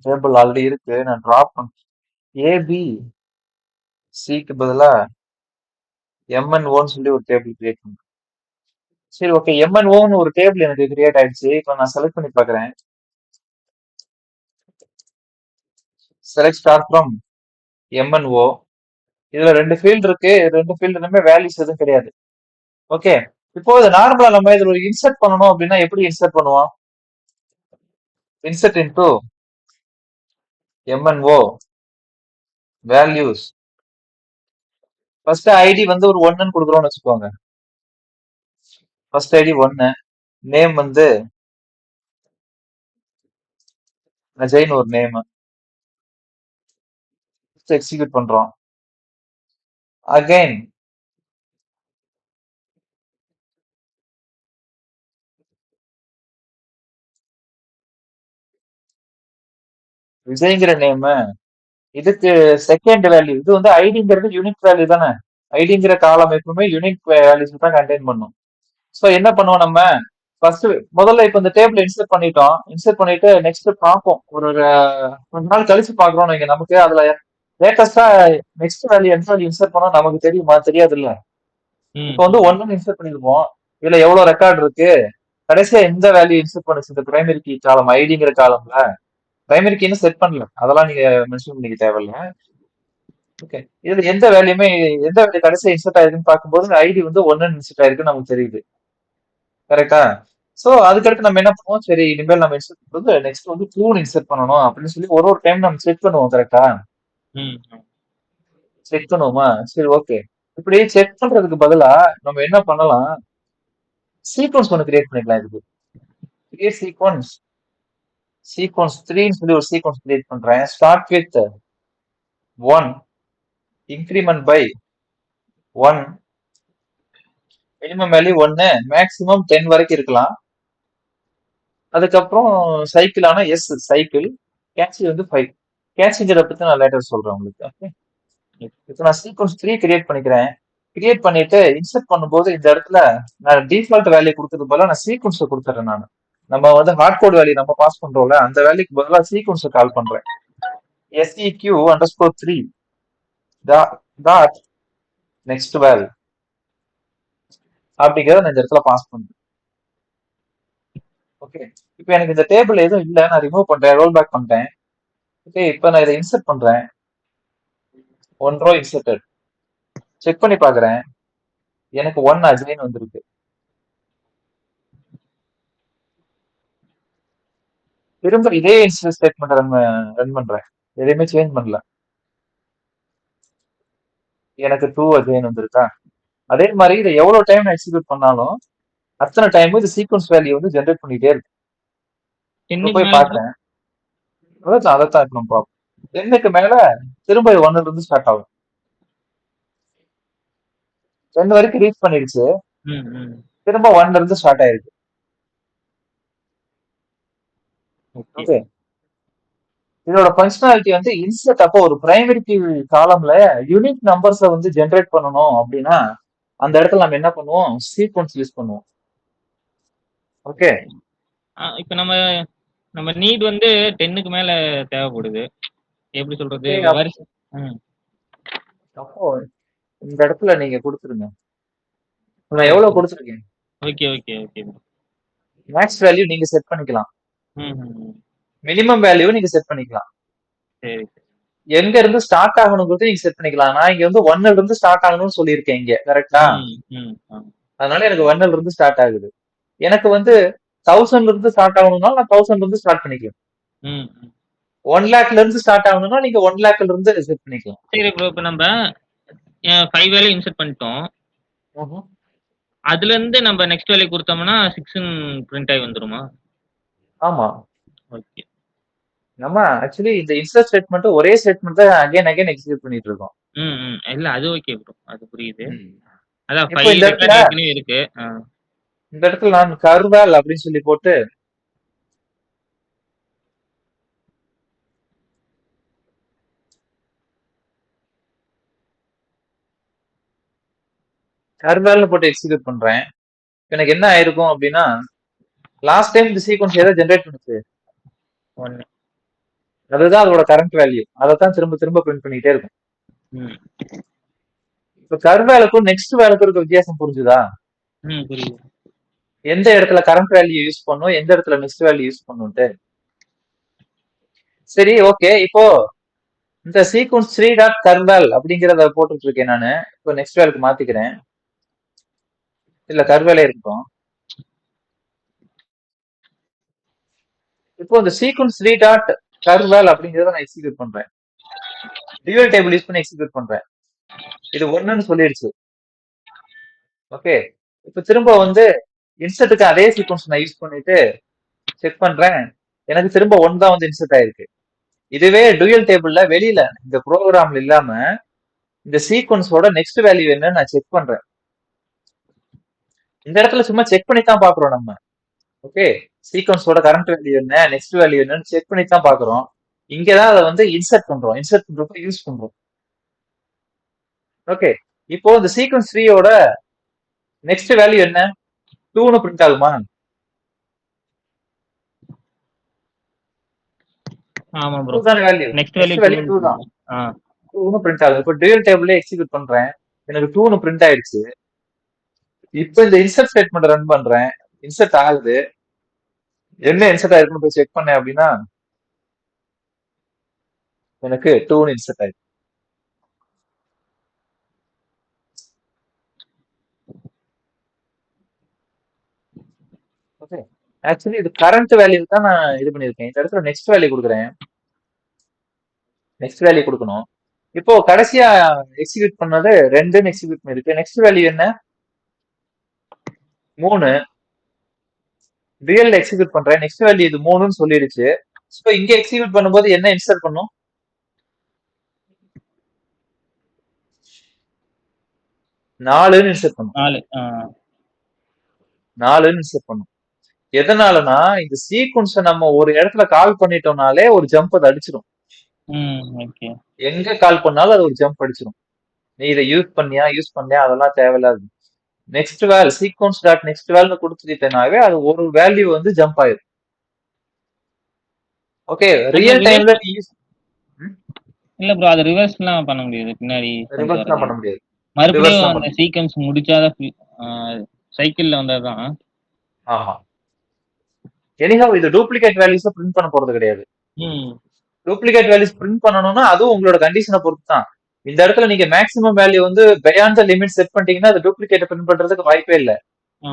டேபிள் ஆல்ரெடி இருக்கு, நான் டிராப் பண்ண ஏபி சிக்கு பதிலா MNOன்னு சொல்லி ஒரு டேபிள் கிரியேட் பண்றேன். சரி, ஓகே, MNOன்னு ஒரு டேபிள் எனக்கு கிரியேட் ஆயிடுச்சு. இப்போ நான் செலக்ட் பண்ணி பாக்குறேன். Select start from MNO. இதுல 2 ஃபீல்டு இருக்கு. 2 ஃபீல்டுலுமே வேல்யூஸ் எதுவும் கிடையாது. ஓகே. இப்போ இது நார்மலா நம்ம இதுல ஒரு இன்சர்ட் பண்ணணும் அப்படின்னா எப்படி இன்சர்ட் பண்ணுவோம்? Insert into MNO values. First ID வந்து ஒரு 1ன்னு கொடுக்குறோம்னு வச்சுக்கோங்க. ஃபர்ஸ்ட் ஐடி 1, நேம் வந்து அஜய்னு ஒரு நேம். எக்ஸிக்யூட் பண்றோம். அகைன் விஜய்ங்கிற நேம், இதுக்கு செகண்ட் வேல்யூ. இது வந்து ஐடிங்கிறது யூனிக் வேல்யூ தானே. ஐடிங்கிற காலம் எப்பவுமே யூனிக் வேல்யூஸ் தான் கண்டெயின் பண்ணும். சோ என்ன பண்ணுவோம் நம்ம? ஃபர்ஸ்ட் முதல்ல இப்ப இந்த டேபிள் இன்சர்ட் பண்ணிட்டோம். இன்சர்ட் பண்ணிட்டு நெக்ஸ்ட் பார்ப்போம். கொஞ்ச நாள் கழிச்சு பாக்குறோம். நீங்க நமக்கு அதுல லேட்டஸ்டா நெக்ஸ்ட் வேல்யூ எந்த வேல்யூ இன்சர்ட் பண்ணா நமக்கு தெரியுமா? தெரியாது இல்ல. இப்ப வந்து 1 இன்சர்ட் பண்ணிருப்போம். இதுல எவ்வளவு ரெக்கார்ட் இருக்கு, கடைசியா எந்த வேல்யூ இன்சர்ட் பண்ணுச்சு இந்த பிரைமரி கீ காலம் ஐடிங்கிற காலம்ல. பிரைமரி கீன்னு செட் பண்ணல, அதெல்லாம் நீங்க மென்ஷன் பண்ணிக்க தேவையில்ல. ஓகே. இதுல எந்த வேல்யூ கடைசியா இன்சர்ட் ஆயிருக்குன்னு பார்க்கும்போது ஐடி வந்து 1 இன்சர்ட் ஆயிருக்குன்னு நமக்கு தெரியுது. கரெக்டா? சோ அதுக்கடுத்து நம்ம என்ன பண்ணுவோம்? சரி, இனிமேல் நம்ம இன்சர்ட் பண்றது நெக்ஸ்ட் வந்து ட்ரூன்னு இன்சர்ட் பண்ணணும் அப்படின்னு சொல்லி ஒரு ஒரு டைம் நம்ம செக் பண்ணுவோம். கரெக்டா? செக் பண்ணுவோமா? சரி, ஓகே. இப்படி செக் பண்றதுக்கு பதிலா நம்ம என்ன பண்ணலாம்? சீக்வன்ஸ் ஒன்று கிரியேட் பண்ணிக்கலாம். இதுக்கு கிரியேட் சீக்வன்ஸ் 3ன்னு சொல்லி ஒரு சீக்வன்ஸ் கிரியேட் பண்றேன். Start with 1, increment by 1, minimum value 1, maximum 10 வரைக்கும் இருக்கலாம். அதுக்கப்புறம் சைக்கிள் ஆனா சைக்கிள், கேட்சி வந்து 5. கேட்சிங்கிறத பத்தி நான் லேட்டர் சொல்றேன் உங்களுக்கு. ஓகே. இப்போ நான் சீக்வன்ஸ் 3 கிரியேட் பண்ணிக்கிறேன். கிரியேட் பண்ணிட்டு இன்சர்ட் பண்ணும்போது இந்த இடத்துல நான் டிஃபால்ட் வேல்யூ கொடுக்கறது பதிலா நான் சீக்வன்ஸை கொடுத்துறேன். நான் நம்ம வந்து ஹார்ட் கோட் வேல்யூ நம்ம பாஸ் பண்றோம்ல, அந்த வேல்யூக்கு பதிலா சீக்வன்ஸை கால் பண்றேன். seq_3 டாட் நெக்ஸ்ட் வேல் அப்படிங்கிறத நான் இந்த இடத்துல பாஸ் பண்றேன். ஓகே. இப்போ எனக்கு இந்த டேபிள் எதுவும் இல்லை, நான் ரிமூவ் பண்றேன், ரோல் பேக் பண்ணிட்டேன். ஓகே. இப்போ நான் இதை இன்சர்ட் பண்றேன். 1 ரோ இன்சர்டட். செக் பண்ணி பாக்குறேன். எனக்கு 1 அஜய்னு வந்திருக்கு. திரும்ப இதே இன்ஸ்டன்ஸ் ஸ்டேட்மெண்ட் ரன் பண்றேன். எதையுமே சேஞ்ச் பண்ணல. எனக்கு 2 அஜய்னு வந்திருக்கா? அதே மாதிரி இதை எவ்வளவு டைம் நான் எக்ஸிக்யூட் பண்ணாலும் அத்தனை டைம் இது சீக்வன்ஸ் வேல்யூ வந்து ஜென்ரேட் பண்ணிட்டே இருக்கு. இப்ப போய் பாக்குறேன். அதைத்தான் இப்ப நம்ம பார்ப்போம். 10க்கு மேல திரும்ப 1ல இருந்து ஸ்டார்ட் ஆகும். 10 வரைக்கும் ரீச் பண்ணிடுச்சு. திரும்ப 1ல இருந்து ஸ்டார்ட் ஆயிருக்கு. ஓகே. இதோட ஃபங்க்ஷனாலிட்டி வந்து இன்சர்ட் அப்போ ஒரு பிரைமரி கீ காலம்ல யூனிக் நம்பர்ஸை வந்து ஜென்ரேட் பண்ணணும் அப்படின்னா அந்த இடத்துல நம்ம என்ன பண்ணுவோம்? சீக்வன்ஸ் யூஸ் பண்ணுவோம். ஓகே. இப்ப நம்ம நீட் வந்து 10க்கு மேல தேவைப்படுது. எப்படி சொல்றது? அப்போ இந்த இடத்துல நீங்க கொடுத்துருங்க. நான் எவ்வளவு கொடுத்துருக்கேன்? Okay okay okay. Maths value நீங்க செட் பண்ணிக்கலாம். மினிமம் வேல்யூ நீங்க செட் பண்ணிக்கலாம். சரி. எங்க இருந்து ஸ்டார்ட் ஆகணுங்கிறது நீங்க செட் பண்ணிக்கலாம். நான் இங்க வந்து 1ல இருந்து ஸ்டார்ட் ஆகணும்னு சொல்லியிருக்கேன் இங்க. கரெக்டா? அதனால எனக்கு 1ல இருந்து ஸ்டார்ட் ஆகுது. எனக்கு வந்து 1000ல இருந்து ஸ்டார்ட் ஆகணும்னா நான் 1000ல இருந்து ஸ்டார்ட் பண்ணிக்கலாம். 1 லேக்ல இருந்து ஸ்டார்ட் ஆகணும்னா நீங்க 1 லேக்ல இருந்து செட் பண்ணிக்கலாம். சரி ப்ரோ, இப்ப நம்ம 5 வேல்யூ இன்சர்ட் பண்ணிட்டோம். அதுல இருந்து நம்ம நெக்ஸ்ட் வேல்யூ கொடுத்தோம்னா 6 பிரிண்ட் ஆகி வந்துருமா? ஆமா. ஓகே. நம்ம ஆக்சுவலி இந்த இன்சர்ட் ஸ்டேட்மெண்ட் ஒரே ஸ்டேட்மெண்ட் தான் அகைன் எக்ஸிக்யூட் பண்ணிட்டு இருக்கோம். இல்ல அது ஓகே ப்ரோ, அது புரியுது. அதான் 5 ரெக்கார்ட் இருக்கு. இந்த இடத்துல நான் கர்வால் அப்படின்னு சொல்லி போட்டு கர்வால்னு போட்டு எக்ஸிக்யூட் பண்றேன். எனக்கு என்ன ஆயிருக்கும் அப்படின்னா லாஸ்ட் டைம் இந்த சீக்வன்ஸ் எதை ஜென்ரேட் பண்ணுச்சு? அதுதான் அதோட கரண்ட் வேல்யூ. அதைத்தான் திரும்ப திரும்ப பிரிண்ட் பண்ணிட்டே இருக்கும். இப்ப கர்வேலுக்கும் நெக்ஸ்ட் வேலுக்கும் இருக்க வித்தியாசம் புரிஞ்சுதா? எந்த இடத்துல கரண்ட் வேல்யூ யூஸ் பண்ணும், எந்த இடத்துல நெக்ஸ்ட் வேல்யூ யூஸ் பண்ணுன்ட்டு. சரி, ஓகே. இப்போ இந்த சீக்வன்ஸ் 3 டாட் கர்வல் அப்படிங்கிறத போட்டுட்டு இருக்கேன் நானு. இப்போ நெக்ஸ்ட் வேலுக்கு மாத்திக்கிறேன். இல்ல கர்வலே இருக்கும். இப்போ இந்த சீக்வன்ஸ் 3 டாட் கர்வல் அப்படிங்கிறத நான் எக்ஸிக்யூட் பண்றேன். டியூவல் டேபிள் யூஸ் பண்ணி எக்ஸிக்யூட் பண்றேன். இது ஒண்ணுன்னு சொல்லிடுச்சு. ஓகே, இப்போ திரும்ப வந்து இன்சர்ட்டுக்கு அதே சீக்வன்ஸ் நான் யூஸ் பண்ணிட்டு செக் பண்றேன். எனக்கு திரும்ப ஒன் தான் வந்து இன்சர்ட் ஆயிருக்கு. இதுவே டூயல் டேபிள்ல வெளியில இந்த ப்ரோக்ராம்ல இல்லாம இந்த சீக்வன்ஸோட நெக்ஸ்ட் வேல்யூ என்னன்னு நான் செக் பண்றேன். இந்த இடத்துல சும்மா செக் பண்ணி தான் பாக்குறோம் நம்ம. ஓகே, சீக்வன்ஸோட கரண்ட் வேல்யூ என்ன, நெக்ஸ்ட் வேல்யூ என்னன்னு செக் பண்ணி தான் பாக்குறோம். இங்கதான் அதை வந்து இன்சர்ட் பண்றோம். இன்சர்ட் பண்றப்ப யூஸ் பண்றோம். ஓகே, இப்போ இந்த சீக்வன்ஸ் 3யோட நெக்ஸ்ட் வேல்யூ என்ன, 2ன்னு பிரிண்ட் ஆகுமா? ஆமா ப்ரோ. 2 தான் வேல்யூ. நெக்ஸ்ட் நெக்ஸ்ட் வேல்யூ 2 தான். ஆ 2ன்னு பிரிண்ட் ஆகுது. இப்போ டியூல் டேபிள்ல எக்ஸிக்யூட் பண்றேன், எனக்கு 2ன்னு பிரிண்ட் ஆயிடுச்சு. இப்போ இந்த இன்சர்ட் ஸ்டேட்மெண்ட் ரன் பண்றேன், இன்சர்ட் ஆகுது. என்ன இன்சர்ட் ஆயிருக்குன்னு போய் செக் பண்ணேன் அப்படின்னா எனக்கு 2ன்னு இன்சர்ட் ஆயிருக்கு. ஓகே, ஆக்சுவலி இது கரண்ட் வேல்யூ தான் நான் இது பண்ணிருக்கேன். இந்த இடத்துல நெக்ஸ்ட் வேல்யூ கொடுக்குறேன். நெக்ஸ்ட் வேல்யூ கொடுக்கணும். இப்போ கடைசியா எக்ஸிக்யூட் பண்ணது 2ன்னு எக்ஸிக்யூட் பண்ணிருக்கு. நெக்ஸ்ட் வேல்யூ என்ன, 3. ரியல் எக்ஸிக்யூட் பண்றேன், நெக்ஸ்ட் வேல்யூ இது 3ன்னு சொல்லிடுச்சு. ஸோ இங்க எக்ஸிக்யூட் பண்ணும்போது என்ன இன்சர்ட் பண்ணும், 4ன்னு இன்சர்ட் பண்ணும். 4ன்னு இன்சர்ட் பண்ணும். எதனாலனா இந்த சீக்வன்ஸை நம்ம ஒரு இடத்துல கால் பண்ணிட்டோம்னாலே ஒரு ஜம்ப் அதை அடிச்சிடும். எங்க கால் பண்ணாலும் அது ஒரு ஜம்ப் அடிச்சிடும். நீ இதை யூஸ் பண்ணியா அதெல்லாம் தேவையில்லாது. நெக்ஸ்ட் வேல் சீக்வன்ஸ் டாட் நெக்ஸ்ட் வேல்னு கொடுத்துட்டேனாவே அது ஒரு வேல்யூ வந்து ஜம்ப் ஆயிடும். ஓகே, ரியல் டைம்ல நீ யூஸ் இல்ல ப்ரோ, அது ரிவர்ஸ்லாம் பண்ண முடியாது. பின்னாடி ரிவர்ஸ்லாம் பண்ண முடியாது. மறுபடியும் அந்த சீக்வென்ஸ் முடிச்சாதான் சைக்கிள்ல வந்தாதான். ஆமா, எனிஹவ் இது டூப்ளிகேட் வேல்யூஸ் பிரிண்ட் பண்ண போறது கிடையாது. டூப்ளிகேட் வேல்யூஸ் பிரிண்ட் பண்ணணும்னா அதுவும் உங்களோட கண்டிஷனை பொறுத்து தான். இந்த இடத்துல நீங்க மேக்ஸிமம் வேல்யூ வந்து பியாண்ட் த லிமிட் செட் பண்ணிட்டீங்கன்னா அது டூப்ளிகேட் பிரிண்ட் பண்றதுக்கு வாய்ப்பே இல்ல.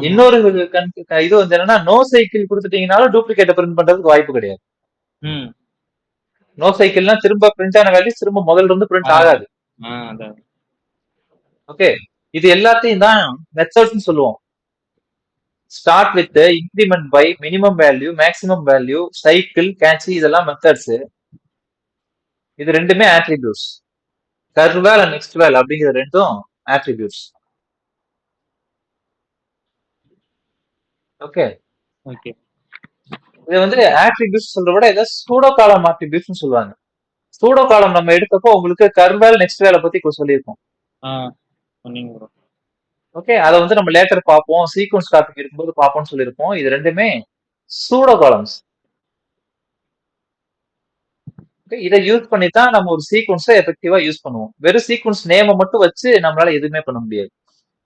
இன்னொரு இது வந்து என்னன்னா நோ சைக்கிள் கொடுத்துட்டீங்கனாலும் டூப்ளிகேட் பிரிண்ட் பண்றதுக்கு வாய்ப்பு கிடையாது. நோ சைக்கிள்னா திரும்ப பிரிண்ட் ஆன வேல்யூ திரும்ப முதல்ல இருந்து பிரிண்ட் ஆகாது. ஓகே, இது எல்லாத்தையும் தான் மெத்தட்ஸ் சொல்லுவோம். Start with increment by minimum value, maximum value, cycle, cache, இதெல்லாம் மெத்தட்ஸ். இது ரெண்டுமே attributes. Currval and next val அப்படிங்கிற ரெண்டும் ஆட்ரிபியூட்ஸ். ஓகே, இது வந்து ஆட்ரிபியூட்ஸ் சொல்ற விட இதை சூடோ காலம் ஆட்ரிபியூட்ஸ் சொல்லுவாங்க. சூடோ காலம் நம்ம எடுத்தப்போ உங்களுக்கு கர்வேல் நெக்ஸ்ட் வேலை பத்தி சொல்லியிருக்கோம். ஓகே, அதை வந்து நம்ம லேட்டர் பார்ப்போம், சீக்வன்ஸ் டாபிக் இருக்கும்போது பார்ப்போம்னு சொல்லியிருப்போம். இது ரெண்டுமே சூடோ காலம்ஸ். இதை யூஸ் பண்ணி தான் நம்ம ஒரு சீக்வன்ஸை எஃபெக்டிவா யூஸ் பண்ணுவோம். வெறும் சீக்வன்ஸ் நேமை மட்டும் வச்சு நம்மளால எதுவுமே பண்ண முடியாது.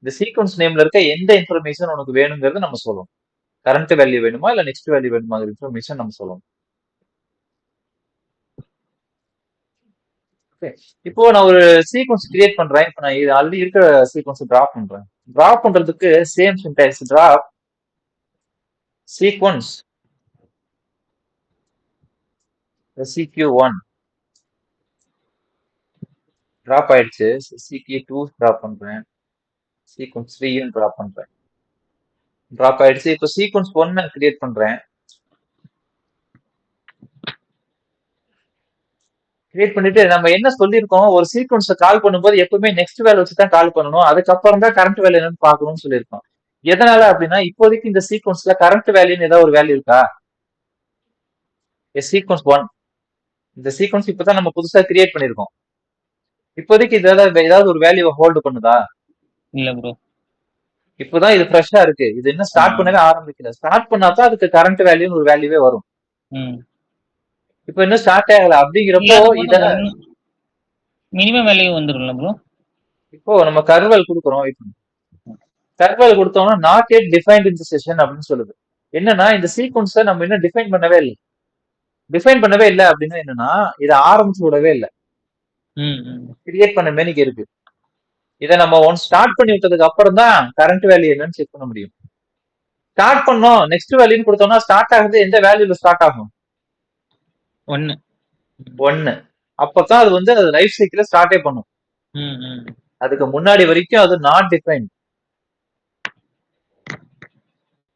இந்த சீக்வன்ஸ் நேம்ல இருக்க எந்த இன்ஃபர்மேஷன் உனக்கு வேணுங்கிறது நம்ம சொல்லணும். கரண்ட் வேல்யூ வேணுமா இல்ல நெக்ஸ்ட் வேல்யூ வேணுமா இன்ஃபர்மேஷன் நம்ம சொல்லணும். இப்போ நான் ஒரு சீக்வன்ஸ் கிரியேட் பண்றேன். இப்போ நான் இது ஆல்ரெடி இருக்கிற சீக்வன்ஸ் டிராப் பண்றேன். டிராப் பண்றதுக்கு same syntax, drop sequence CQ1 drop ஆயிடுச்சு. CQ2 டிராப் பண்றேன், சீக்வன்ஸ் 3 டிராப் பண்றேன், டிராப் ஆயிடுச்சு. இப்போ சீக்வன்ஸ் 1 கிரியேட் பண்றேன். கிரியேட் பண்ணிட்டு நம்ம என்ன சொல்லியிருக்கோம், ஒரு சீக்வன்ஸை கால் பண்ணும்போது எப்பவுமே நெக்ஸ்ட் வேல்யூ வச்சு தான் கால் பண்ணணும், அதுக்கப்புறம் தான் கரண்ட் வேல்யூ என்னன்னு பார்க்கணும்னு சொல்லியிருக்கோம். எதனால அப்படின்னா இப்போதைக்கு இந்த சீக்வன்ஸ்ல கரண்ட் வேல்யூன்னு ஏதாவது ஒரு வேல்யூ இருக்கா? சீக்வன்ஸ் 1 இந்த சீக்வன்ஸ் இப்பதான் நம்ம புதுசா கிரியேட் பண்ணிருக்கோம். இப்போதைக்கு ஏதாவது ஒரு வேல்யூவை ஹோல்டு பண்ணுதா? இல்ல ப்ரோ, இப்பதான் இது ஃப்ரெஷ்ஷா இருக்கு. இது இன்னும் ஸ்டார்ட் பண்ணவே ஆரம்பிக்கல. ஸ்டார்ட் பண்ணாதான் அதுக்கு கரண்ட் வேல்யூன்னு ஒரு வேல்யூவே வரும். இப்போ இன்னும் ஸ்டார்ட் ஆகல. அப்படிங்கிறப்போ இத மினிமம் வேல்யூ வந்துரும்ல ப்ரோ. இப்போ நம்ம கர்வல் கொடுக்குறோம். கர்வல் கொடுத்தோம்னா not yet defined in the session அப்படின்னு சொல்லுது. என்னன்னா இந்த சீக்வன்ஸை நம்ம இன்னும் டிஃபைன் பண்ணவே இல்லை. டிஃபைன் பண்ணவே இல்லை அப்படின்னா என்னன்னா இதை ஆரம்பிச்சு விடவே இல்லை. ம், ம். கிரியேட் பண்ண மேனிக்கு இருக்கு. இதை நம்ம ஒன் ஸ்டார்ட் பண்ணி விட்டதுக்கு அப்புறம் தான் கரண்ட் வேல்யூ என்னன்னு செக் பண்ண முடியும். ஸ்டார்ட் பண்ணோம் நெக்ஸ்ட் வேல்யூன்னு கொடுத்தோம்னா ஸ்டார்ட் ஆகுது எந்த வேல்யூல ஸ்டார்ட் ஆகும்? 1. 1. அப்பதான் அது வந்து அது லைஃப் சைக்கிள் ஸ்டார்டே பண்ணும். ம், ம். அதுக்கு முன்னாடி வரைக்கும் அது not define.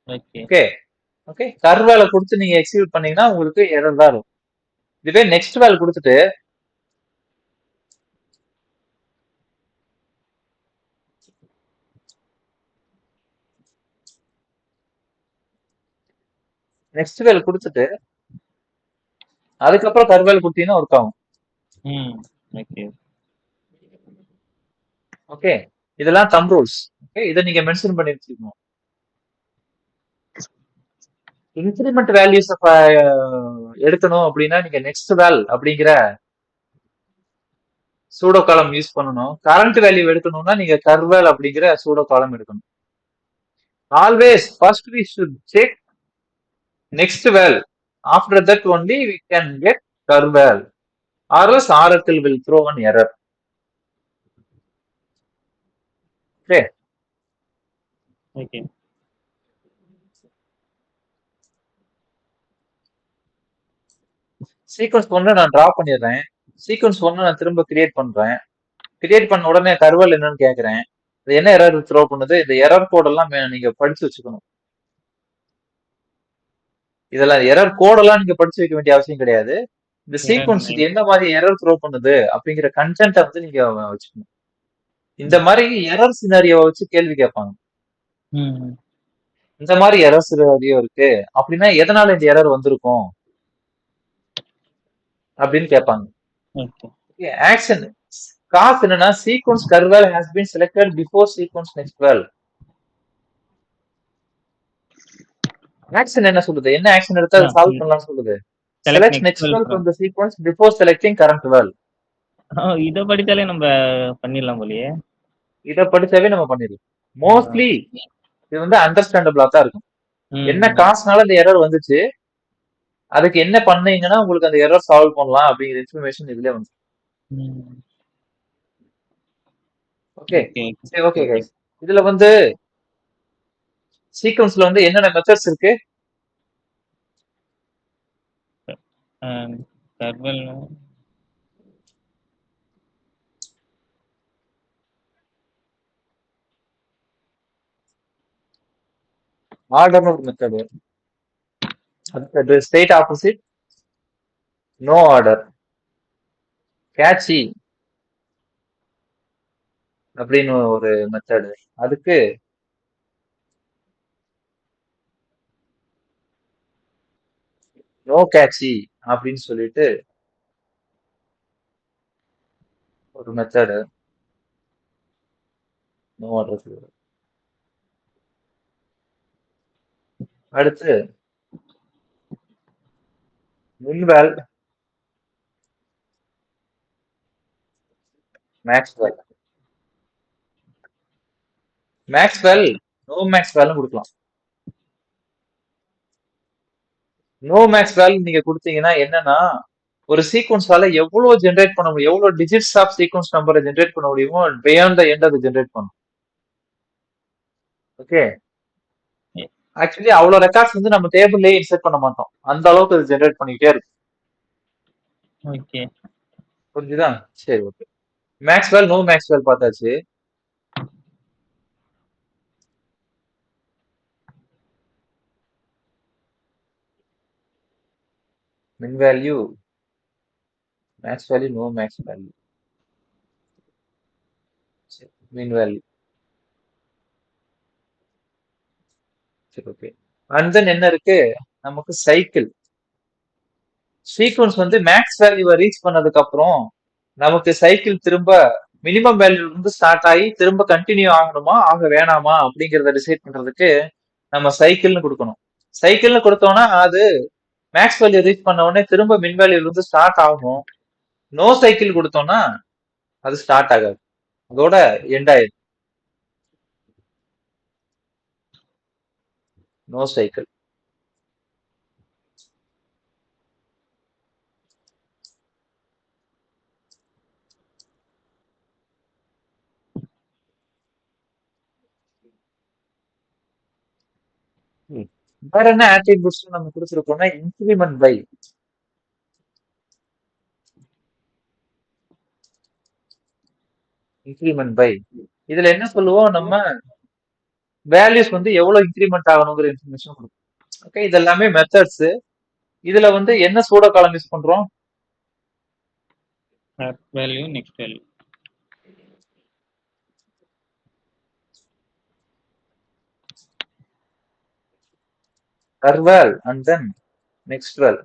Okay. Okay okay கர் வேலை கொடுத்து நீங்க எக்ஸிக்யூட் பண்ணீங்கன்னா உங்களுக்கு எரர் தான் இருக்கும். இதுவே நெக்ஸ்ட் வேல் கொடுத்துட்டு நெக்ஸ்ட் வேல் கொடுத்துட்டு அதுக்கப்புறம் கர் வேல் கொடுத்தீங்கன்னா ஒர்க் ஆகும். ம். ஓகே. ஓகே இதெல்லாம் தம் ரூல்ஸ். ஓகே இதை நீங்க மென்ஷன் பண்ணி வச்சுக்கணும். இன்கிரிமெண்ட் வேல்யூஸ் எடுக்கணும் அப்படின்னா நீங்க நெக்ஸ்ட் வேல் அப்படிங்கிற சூடோ காலம் யூஸ் பண்ணணும். கரண்ட் வேல்யூ எடுக்கணும்னா நீங்க கர்வேல் அப்படிங்கிற சூடோ காலம் எடுக்கணும். Always first we should check nextval. After that only we can get currval or else Oracle will throw an error. Okay. Okay. Sequence 1 நான் draw பண்ணிடுறேன். Sequence 1 நான் திரும்ப create பண்றேன். Create பண்ண உடனே கர்வல் என்னன்னு கேக்குறேன். இது என்ன எரர் த்ரோ பண்ணுது? இந்த எரர் கோட் எல்லாம் நீங்க படிச்சு வச்சுக்கணும். இதெல்லாம் எரர் கோடெல்லாம் நீங்க படிச்சு வைக்க வேண்டிய அவசியம் கிடையாது. இந்த Error சீக்வன்ஸ் இது name. என்ன மாதிரி எரர் த்ரோ பண்ணுது அப்படிங்கிற கண்டென்ட்டை வந்து நீங்க வச்சுக்கணும். இந்த மாதிரி எரர் சினாரியோவை வச்சு கேள்வி கேட்பாங்க. ம். இந்த மாதிரி எரர் சினாரியோ இருக்கு அப்படின்னா எதனால இந்த எரர் வந்திருக்கும் அப்படின்னு கேட்பாங்க. ஓகே. ஆக்ஷன் காஸ் என்னன்னா sequence currval has been selected before sequence nextval. ஆக்ஷன் என்ன சொல்லுது? என்ன ஆக்ஷன் எடுத்தா அதை சால்வ் பண்ணலாம் சொல்லுது? Select select next next well val from. From the sequence before selecting current val. இத படிச்சாலே நம்ம பண்ணிடலாம் போலயே. இதை படிச்சாவே நம்ம பண்ணிடலாம். ஆ. மோஸ்ட்லி இது வந்து அண்டர்ஸ்டாண்டபிளா தான் இருக்கும். ம், என்ன ம். காசுனால இந்த எரர் வந்துச்சு, அதுக்கு என்ன பண்ணீங்கன்னா உங்களுக்கு அந்த எரர் சால்வ் பண்ணலாம் அப்படிங்கிற இன்ஃபர்மேஷன் இதுல வந்து. ம். Okay okay. சரி ஓகே கைஸ். இதுல வந்து சீக்வன்ஸ்ல வந்து என்னென்ன மெத்தட்ஸ் இருக்கு? கர்வல். ஆர்டர்னு ஒரு மெத்தட். அது state opposite no order. Cache அப்படின்னு ஒரு மெத்தட். அதுக்கு நோ கேட்சி அப்படின்னு சொல்லிட்டு ஒரு மெத்தட். No order. அடுத்து மின்வேல் மேக்ஸ்வெல். மேக்ஸ்வெல் நோ மேக்ஸ்வெல்னு கொடுக்கலாம். நோ மேக்ஸ்வெல் நீங்க கொடுத்தீங்கன்னா என்னன்னா ஒரு சீக்வன்ஸால எவ்வளவு ஜென்ரேட் பண்ண முடியும், எவ்வளவு டிஜிட்ஸ் ஆஃப் சீக்வன்ஸ் நம்பரை ஜென்ரேட் பண்ண முடியுமோ பியாண்ட் த எண்ட் அது ஜென்ரேட் பண்ணும். ஓகே ஆக்சுவலி அவ்வளவு ரெக்கார்ட்ஸ் வந்து நம்ம டேபிள்லயே இன்சர்ட் பண்ண மாட்டோம். அந்த அளவுக்கு அது ஜென்ரேட் பண்ணிக்கிட்டே இருக்கும். ஓகே. புரிஞ்சுதா? சரி ஓகே. மேக்ஸ்வெல் நோ மேக்ஸ்வெல் பார்த்தாச்சு. Min value max value no max value. Min value சரி ஓகே. அண்ட் தென் என்ன இருக்கு நமக்கு? சைக்கிள். சீக்வன்ஸ் வந்து மேக்ஸ் வேல்யூவை ரீச் பண்ணதுக்கு அப்புறம் நமக்கு சைக்கிள் திரும்ப மினிமம் வேல்யூல இருந்து ஸ்டார்ட் ஆகி திரும்ப கண்டினியூ ஆகணுமா ஆக வேணாமா அப்படிங்கறத டிசைட் பண்றதுக்கு நம்ம சைக்கிள்னு கொடுக்கணும். சைக்கிள்னு கொடுத்தோம்னா அது மேக்ஸ் வேல்யூ ரீச் பண்ண உடனே திரும்ப மின் வேல்யூல இருந்து ஸ்டார்ட் ஆகும். நோ சைக்கிள் கொடுத்தோம்னா அது ஸ்டார்ட் ஆகாது, அதோட எண்ட் ஆயிடும். No cycle. ம். வேற என்ன ஆட்ரிபியூட்ஸ் நம்ம கொடுத்துருக்கோம்னா இன்கிரிமெண்ட் பை இன்கிரிமெண்ட் பை இதுல என்ன சொல்லுவோம் நம்ம வேல்யூஸ் வந்து எவ்வளவு இன்கிரிமெண்ட் ஆகணுங்கிற இன்ஃபர்மேஷன் கொடுக்கும். ஓகே, இது எல்லாமே மெத்தட்ஸ். இதுல வந்து என்ன சூடோ காலம் யூஸ் பண்றோம்? Value next value. Currval and then nextval.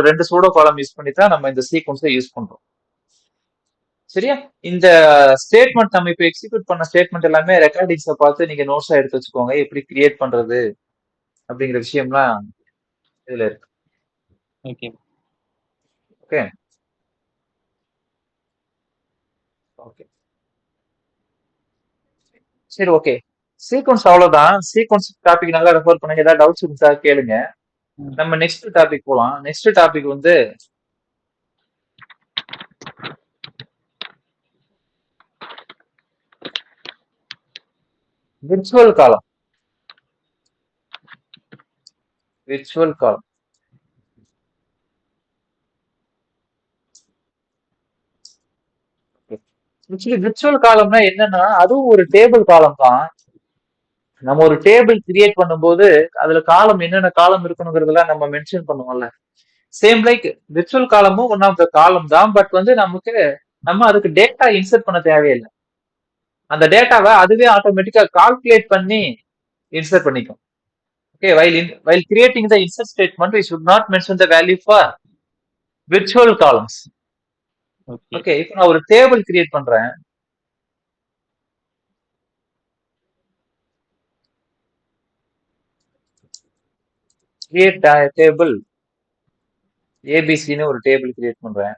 ரெண்டு சூடோ காலம் யூஸ் பண்ணி தான் நம்ம இந்த சீக்வன்ஸை யூஸ் பண்றோம். சரியா? இந்த ஸ்டேட்மெண்ட் நம்ம இப்ப எக்ஸிக்யூட் பண்ண ஸ்டேட்மெண்ட் எல்லாமே ரெக்கார்டிங்ஸை பார்த்து நீங்க நோட்ஸா எடுத்து வச்சுக்கோங்க. எப்படி கிரியேட் பண்றது அப்படிங்கிற விஷயம்லாம் இதுல இருக்கு. ஓகே. ஓகே ஓகே சரி, ஓகே. சீக்வன்ஸ் அவ்வளவுதான். சீக்வன்ஸ் டாபிக் நல்லா ரெஃபர் பண்ணுங்க. ஏதாவது டவுட்ஸ் இருந்தா கேளுங்க. நம்ம நெக்ஸ்ட் டாபிக் போலாம். நெக்ஸ்ட் டாபிக் வந்து விர்ச்சுவல் காலம். விர்ச்சுவல் காலம் ஆக்சுவலி விர்ச்சுவல் காலம்னா என்னன்னா அதுவும் ஒரு டேபிள் காலம் தான். நம்ம ஒரு டேபிள் கிரியேட் பண்ணும்போது அதுல காலம் என்னென்ன காலம் இருக்கணுங்கிறதெல்லாம் நம்ம மென்ஷன் பண்ணுவோம்ல. சேம் லைக் விர்ச்சுவல் காலமும் ஒன் ஆஃப் த காலம் தான். பட் வந்து நம்ம அதுக்கு டேட்டா இன்சர்ட் பண்ண தேவையில்லை. அந்த டேட்டாவை அதுவே ஆட்டோமேட்டிக்கா கால்குலேட் பண்ணி இன்சர்ட் பண்ணிக்கும். Okay, while creating the insert statement we should not mention the value for virtual columns. Okay, இப்போ நான் ஒரு டேபிள் கிரியேட் பண்றேன். கிரியேட் டேபிள் ஏபிசின்னு ஒரு டேபிள் கிரியேட் பண்றேன்.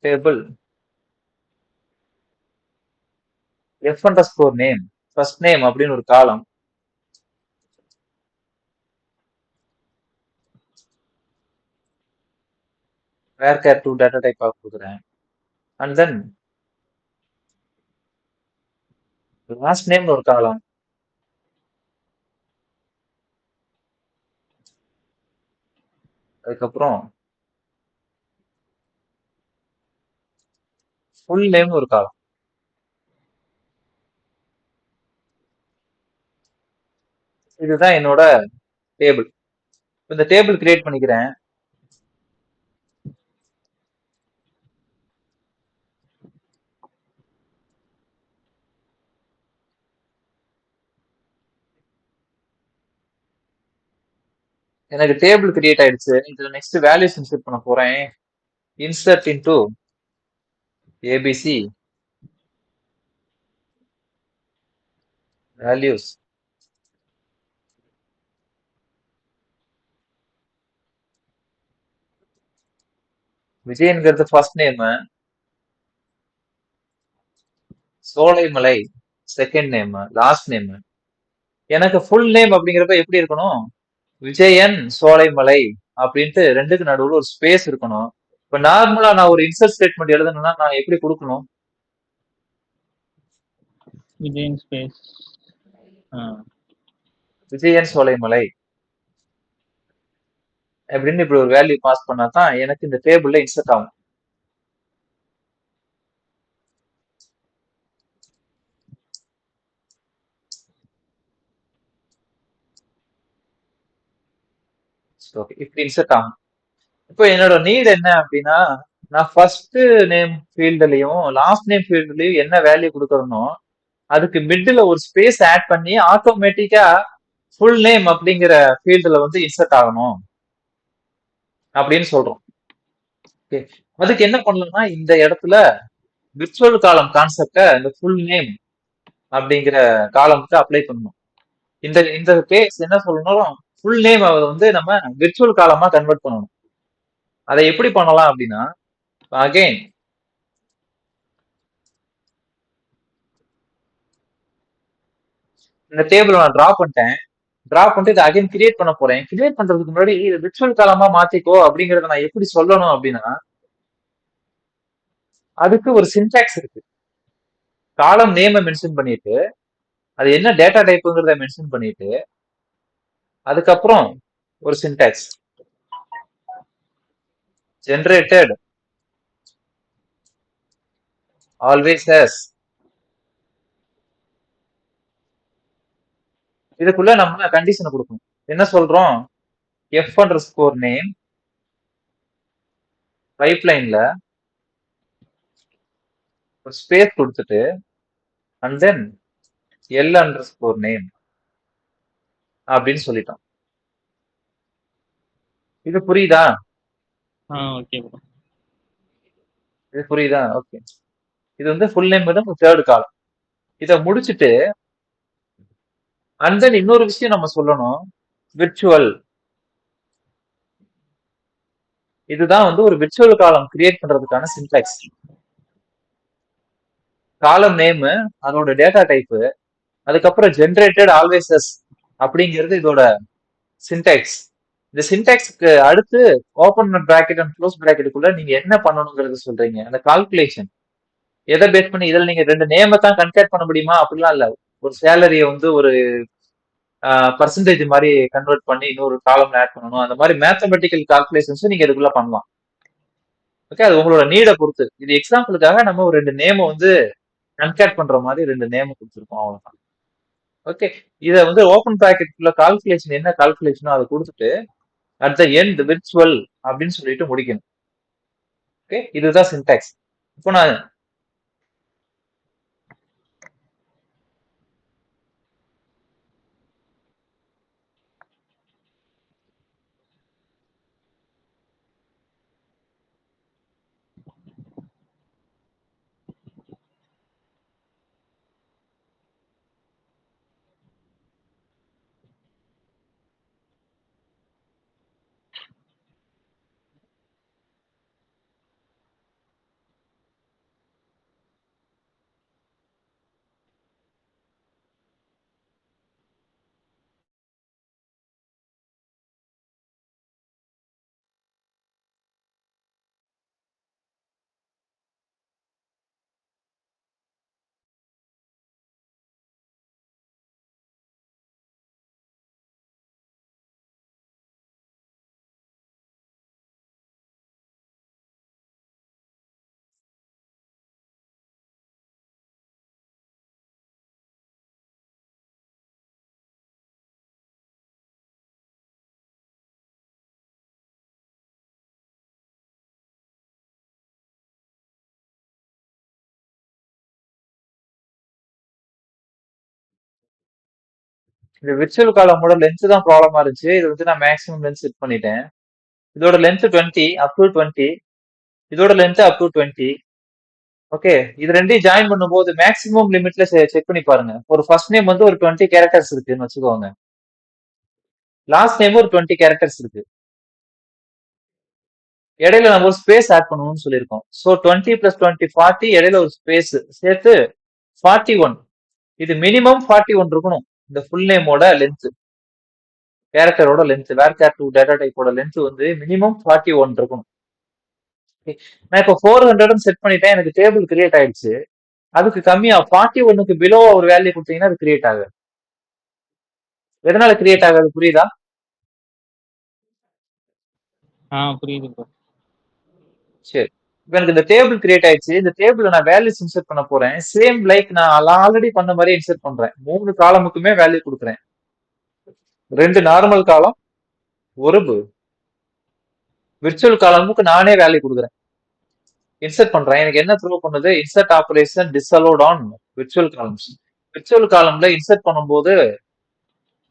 Table F under score name first name அப்படின்னு ஒரு காலம். வேர்கேர் டூ டேட்டா டைப் கொடுக்குறேன். அண்ட் தென் லாஸ்ட் நேம்னு ஒரு காலம். அதுக்கப்புறம் ஃபுல் நேம்னு ஒரு காலம். இதுதான் என்னோட டேபிள். இந்த டேபிள் கிரியேட் பண்ணிக்கிறேன். எனக்கு டேபிள் கிரியேட் ஆயிடுச்சு. இதுல நெக்ஸ்ட் வேல்யூஸ் இன்சர்ட் பண்ண போறேன். Insert into ABC values. விஜயன்கிறது first name. Solaimalai second name, last name. எனக்கு ஃபுல் நேம் அப்படிங்கிறப்ப எப்படி இருக்கணும்? விஜயன் சோலைமலை அப்படின்ட்டு ரெண்டுக்கு நடுவில் ஒரு ஸ்பேஸ் இருக்கணும். இப்ப நார்மலா நான் ஒரு இன்சர்ட் ஸ்டேட்மெண்ட் எழுதணும்னா நான் எப்படி கொடுக்கணும்? விஜயன் ஸ்பேஸ் விஜயன் சோலைமலை அப்படின்னு இப்படி ஒரு வேல்யூ பாஸ் பண்ணா தான் எனக்கு இந்த டேபிள்ல இன்சர்ட் ஆகும். ஓகே, இப்படி இன்சர்ட் ஆகும். இப்போ என்னோட நீட் என்ன அப்படின்னா நான் ஃபர்ஸ்ட் நேம் ஃபீல்டுலயும் லாஸ்ட் நேம் ஃபீல்டுலயும் என்ன வேல்யூ கொடுக்கறனோ அதுக்கு மிடில் ஒரு ஸ்பேஸ் ஆட் பண்ணி ஆட்டோமேட்டிக்கா ஃபுல் நேம் அப்படிங்கிற ஃபீல்டுல வந்து இன்சர்ட் ஆகணும் அப்படின்னு சொல்றோம். ஓகே, அதுக்கு என்ன பண்ணலாம்னா இந்த இடத்துல விர்ச்சுவல் காலம் கான்செப்டை இந்த ஃபுல் நேம் அப்படிங்கிற காலமுக்கு அப்ளை பண்ணணும். இந்த இந்த கேஸ் என்ன சொல்லணும்? ஃபுல் நேம் வந்து நம்ம விர்ச்சுவல் காலமா கன்வெர்ட் பண்ணணும். அதை எப்படி பண்ணலாம் அப்படின்னா அகைன் இந்த டேபிள் நான் டிரா பண்ணிட்டேன். டிரா பண்ணிட்டு இதை அகைன் கிரியேட் பண்ண போறேன். கிரியேட் பண்றதுக்கு முன்னாடி இது விர்ச்சுவல் காலமா மாத்திக்கோ அப்படிங்கறத நான் எப்படி சொல்லணும் அப்படின்னா அதுக்கு ஒரு சின்டாக்ஸ் இருக்கு. காலம் நேமை மென்ஷன் பண்ணிட்டு அது என்ன டேட்டா டைப்புங்கிறத மென்ஷன் பண்ணிட்டு அதுக்கப்புறம் ஒரு சின்டாக்ஸ் ஜெனரேட்டட் ஆல்வேஸ் as. இதுக்குள்ள நம்ம கண்டிஷனை கொடுக்கணும். என்ன சொல்றோம்? எஃப் அண்டர் ஸ்கோர் நேம் பைப்லைன்ல ஒரு ஸ்பேஸ் கொடுத்துட்டு and then L under score name அப்படின்னு சொல்லிட்டோம். இது புரியுதா? Okay bro. இது புரியுதா? ஓகே. இது வந்து ஃபுல் நேம் வந்து தேர்ட் காலம். இதை முடிச்சுட்டு அண்ட் தென் இன்னொரு விஷயம் நம்ம சொல்லணும். விர்ச்சுவல். இதுதான் வந்து ஒரு விர்ச்சுவல் காலம் கிரியேட் பண்றதுக்கான சின்டாக்ஸ். காலம் நேம், அதோட டேட்டா டைப், அதுக்கப்புறம் ஜென்ரேட்டட் ஆல்வேஸ் as அப்படிங்கிறது இதோட சின்டாக்ஸ். இந்த சின்டாக்ஸ்க்கு அடுத்து ஓபன் பிராக்கெட் அண்ட் க்ளோஸ் பிராக்கெட்டுக்குள்ள நீங்க என்ன பண்ணணுங்கிறது சொல்றீங்க. அந்த கால்குலேஷன் எதை பேஸ் பண்ணி இதில் நீங்க ரெண்டு நேமை தான் கன்கேட் பண்ண முடியுமா? அப்படிலாம் இல்ல. ஒரு சேலரியை வந்து ஒரு பர்சன்டேஜ் மாதிரி கன்வெர்ட் பண்ணி இன்னொரு காலம்ல ஆட் பண்ணணும். அந்த மாதிரி மேத்தமெட்டிக்கல் கால்குலேஷன்ஸ் நீங்க இதுக்குள்ள பண்ணலாம். ஓகே, அது உங்களோட நீடை பொறுத்து. இது எக்ஸாம்பிளுக்காக நம்ம ஒரு ரெண்டு நேமை வந்து கன்கேட் பண்ற மாதிரி ரெண்டு நேம் கொடுத்துருக்கோம், அவ்வளவுதான். ஓகே, இதை வந்து ஓப்பன் பிராக்கெட்டுக்குள்ள கால்குலேஷன் என்ன கால்குலேஷனோ அதை கொடுத்துட்டு அட் த எண்ட் விர்ச்சுவல் அப்படின்னு சொல்லிட்டு முடிக்கணும். ஓகே, இதுதான் சின்டாக்ஸ். இப்போ நான் இந்த விர்ச்சுவல் காலமோட லென்த் தான் ப்ராப்ளமா இருந்துச்சு. இது வந்து நான் மேக்ஸிமம் லென்த் செட் பண்ணிட்டேன். இதோட லென்த் 20 அப் டு 20, இதோட லென்த் அப் டு 20. ஓகே, இது ரெண்டையும் ஜாயின் பண்ணும்போது மேக்ஸிமம் லிமிட்ல செக் பண்ணி பாருங்க. ஒரு ஃபர்ஸ்ட் நேம் வந்து ஒரு 20 கேரக்டர்ஸ் இருக்குன்னு வச்சுக்கோங்க. லாஸ்ட் நேம் ஒரு 20 கேரக்டர்ஸ் இருக்கு. இடையில நம்ம ஒரு ஸ்பேஸ் ஆட் பண்ணணும்னு சொல்லியிருக்கோம். ஸோ 20 பிளஸ் 20 40, இடையில ஒரு ஸ்பேஸ் சேர்த்து 41. இது மினிமம் 41 இருக்கணும். இந்த ஃபுல் நேமோட லென்த், கேரக்டரோட லென்த், வேர் கேர் டூ டேட்டா டைப்போட லென்த் வந்து மினிமம் 41 இருக்கணும். நான் இப்போ 400 செட் பண்ணிட்டேன், எனக்கு டேபிள் கிரியேட் ஆயிடுச்சு. அதுக்கு கம்மியா 41க்கு பிலோ ஒரு வேல்யூ கொடுத்தீங்கன்னா அது கிரியேட் ஆகாது. எதனால கிரியேட் ஆகாது புரியுதா? புரியுது ப்ரோ. சரி, இப்போ எனக்கு இந்த டேபிள் கிரியேட் ஆயிடுச்சு. இந்த டேபிள் நான் வேல்யூஸ் இன்சர்ட் பண்ண போறேன். சேம் லைக் நான் ஆல்ரெடி பண்ண மாதிரி இன்சர்ட் பண்றேன். 3 காலமுக்குமே வேல்யூ கொடுக்குறேன். 2 நார்மல் காலம், ஒரு விர்ச்சுவல் காலமுக்கு நானே வேல்யூ கொடுக்குறேன். இன்சர்ட் பண்றேன். எனக்கு என்ன த்ரோ பண்ணுது? Insert operation disallowed on virtual columns. Virtual காலம்ல இன்சர்ட் பண்ணும்போது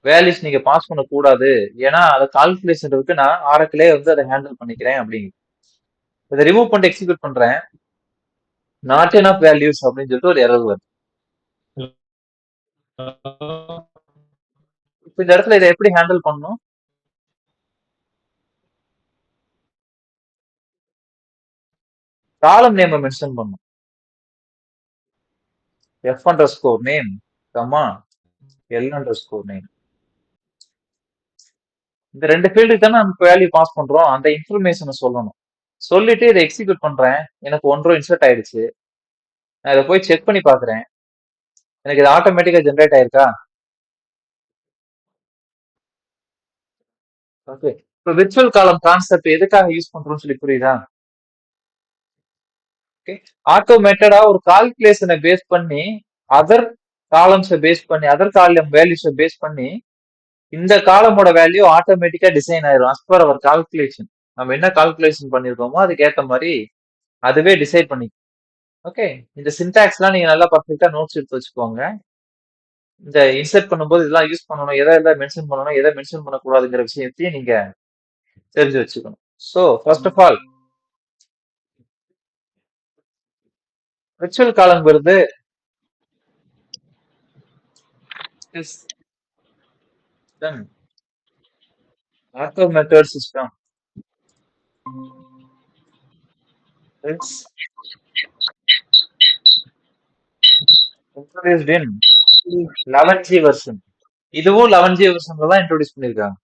வேல்யூஸ் நீங்க பாஸ் பண்ணக்கூடாது, ஏன்னா அதை கால்குலேஷன் இருக்கு, நான் ஆரக்கிலே வந்து அதை ஹேண்டில் பண்ணிக்கிறேன் அப்படிங்க. இதை ரிமூவ் பண்ணிட்டு எக்ஸிக்யூட் பண்றேன். நாட் என் ஆஃப் வேல்யூஸ் அப்படின்னு சொல்லிட்டு ஒரு எரர் வருது. இப்ப இந்த இடத்துல இதை எப்படி ஹேண்டில் பண்ணணும்? காலம் நேம் மென்ஷன் பண்ணும். F under score name comma L under score name. இந்த ரெண்டு ஃபீல்டுக்கு தானே நமக்கு வேல்யூ பாஸ் பண்றோம். அந்த இன்ஃபர்மேஷனை சொல்லணும். சொல்லிட்டு இதை எக்ஸிக்யூட் பண்றேன். எனக்கு 1 இன்சர்ட் ஆயிடுச்சு. நான் இதை போய் செக் பண்ணி பாக்குறேன். எனக்கு இது ஆட்டோமேட்டிக்கா ஜென்ரேட் ஆயிருக்கா? ஓகே. இப்போ விர்ச்சுவல் காலம் கான்செப்ட் எதுக்காக யூஸ் பண்றோம்னு சொல்லி புரியுதா? ஓகே. ஆட்டோமேட்டடா ஒரு கால்குலேஷனை பேஸ் பண்ணி அதர் காலம்ஸை பேஸ் பண்ணி அதர் காலம் வேல்யூஸை பேஸ் பண்ணி இந்த காலமோட வேல்யூ ஆட்டோமேட்டிக்கா டிசைன் ஆயிரும் அஸ் பர் அவர் கால்குலேஷன். நம்ம என்ன கால்குலேஷன் பண்ணிருக்கோமோ அதுக்கு ஏத்த மாதிரி அதுவே டிசைட் பண்ணி. ஓகே. இந்த சின்டாக்ஸ்லாம் நீங்க நல்லா பர்ஃபெக்டா நோட்ஸ் எடுத்து வச்சுக்கோங்க. இந்த இன்சர்ட் பண்ணும்போது இதெல்லாம் யூஸ் பண்ணணும், எதை மென்ஷன் பண்ணணும், எதை மென்ஷன் பண்ணக்கூடாதுங்கிற விஷயத்தையும் நீங்க தெரிஞ்சு வச்சுக்கணும். So first of all virtual காலம்ங்கிறது is an automated system. It's introduced in 11G version. இதுவும் 11G வெர்ஷன்ல தான் இன்ட்ரோடியூஸ் பண்ணிருக்காங்க.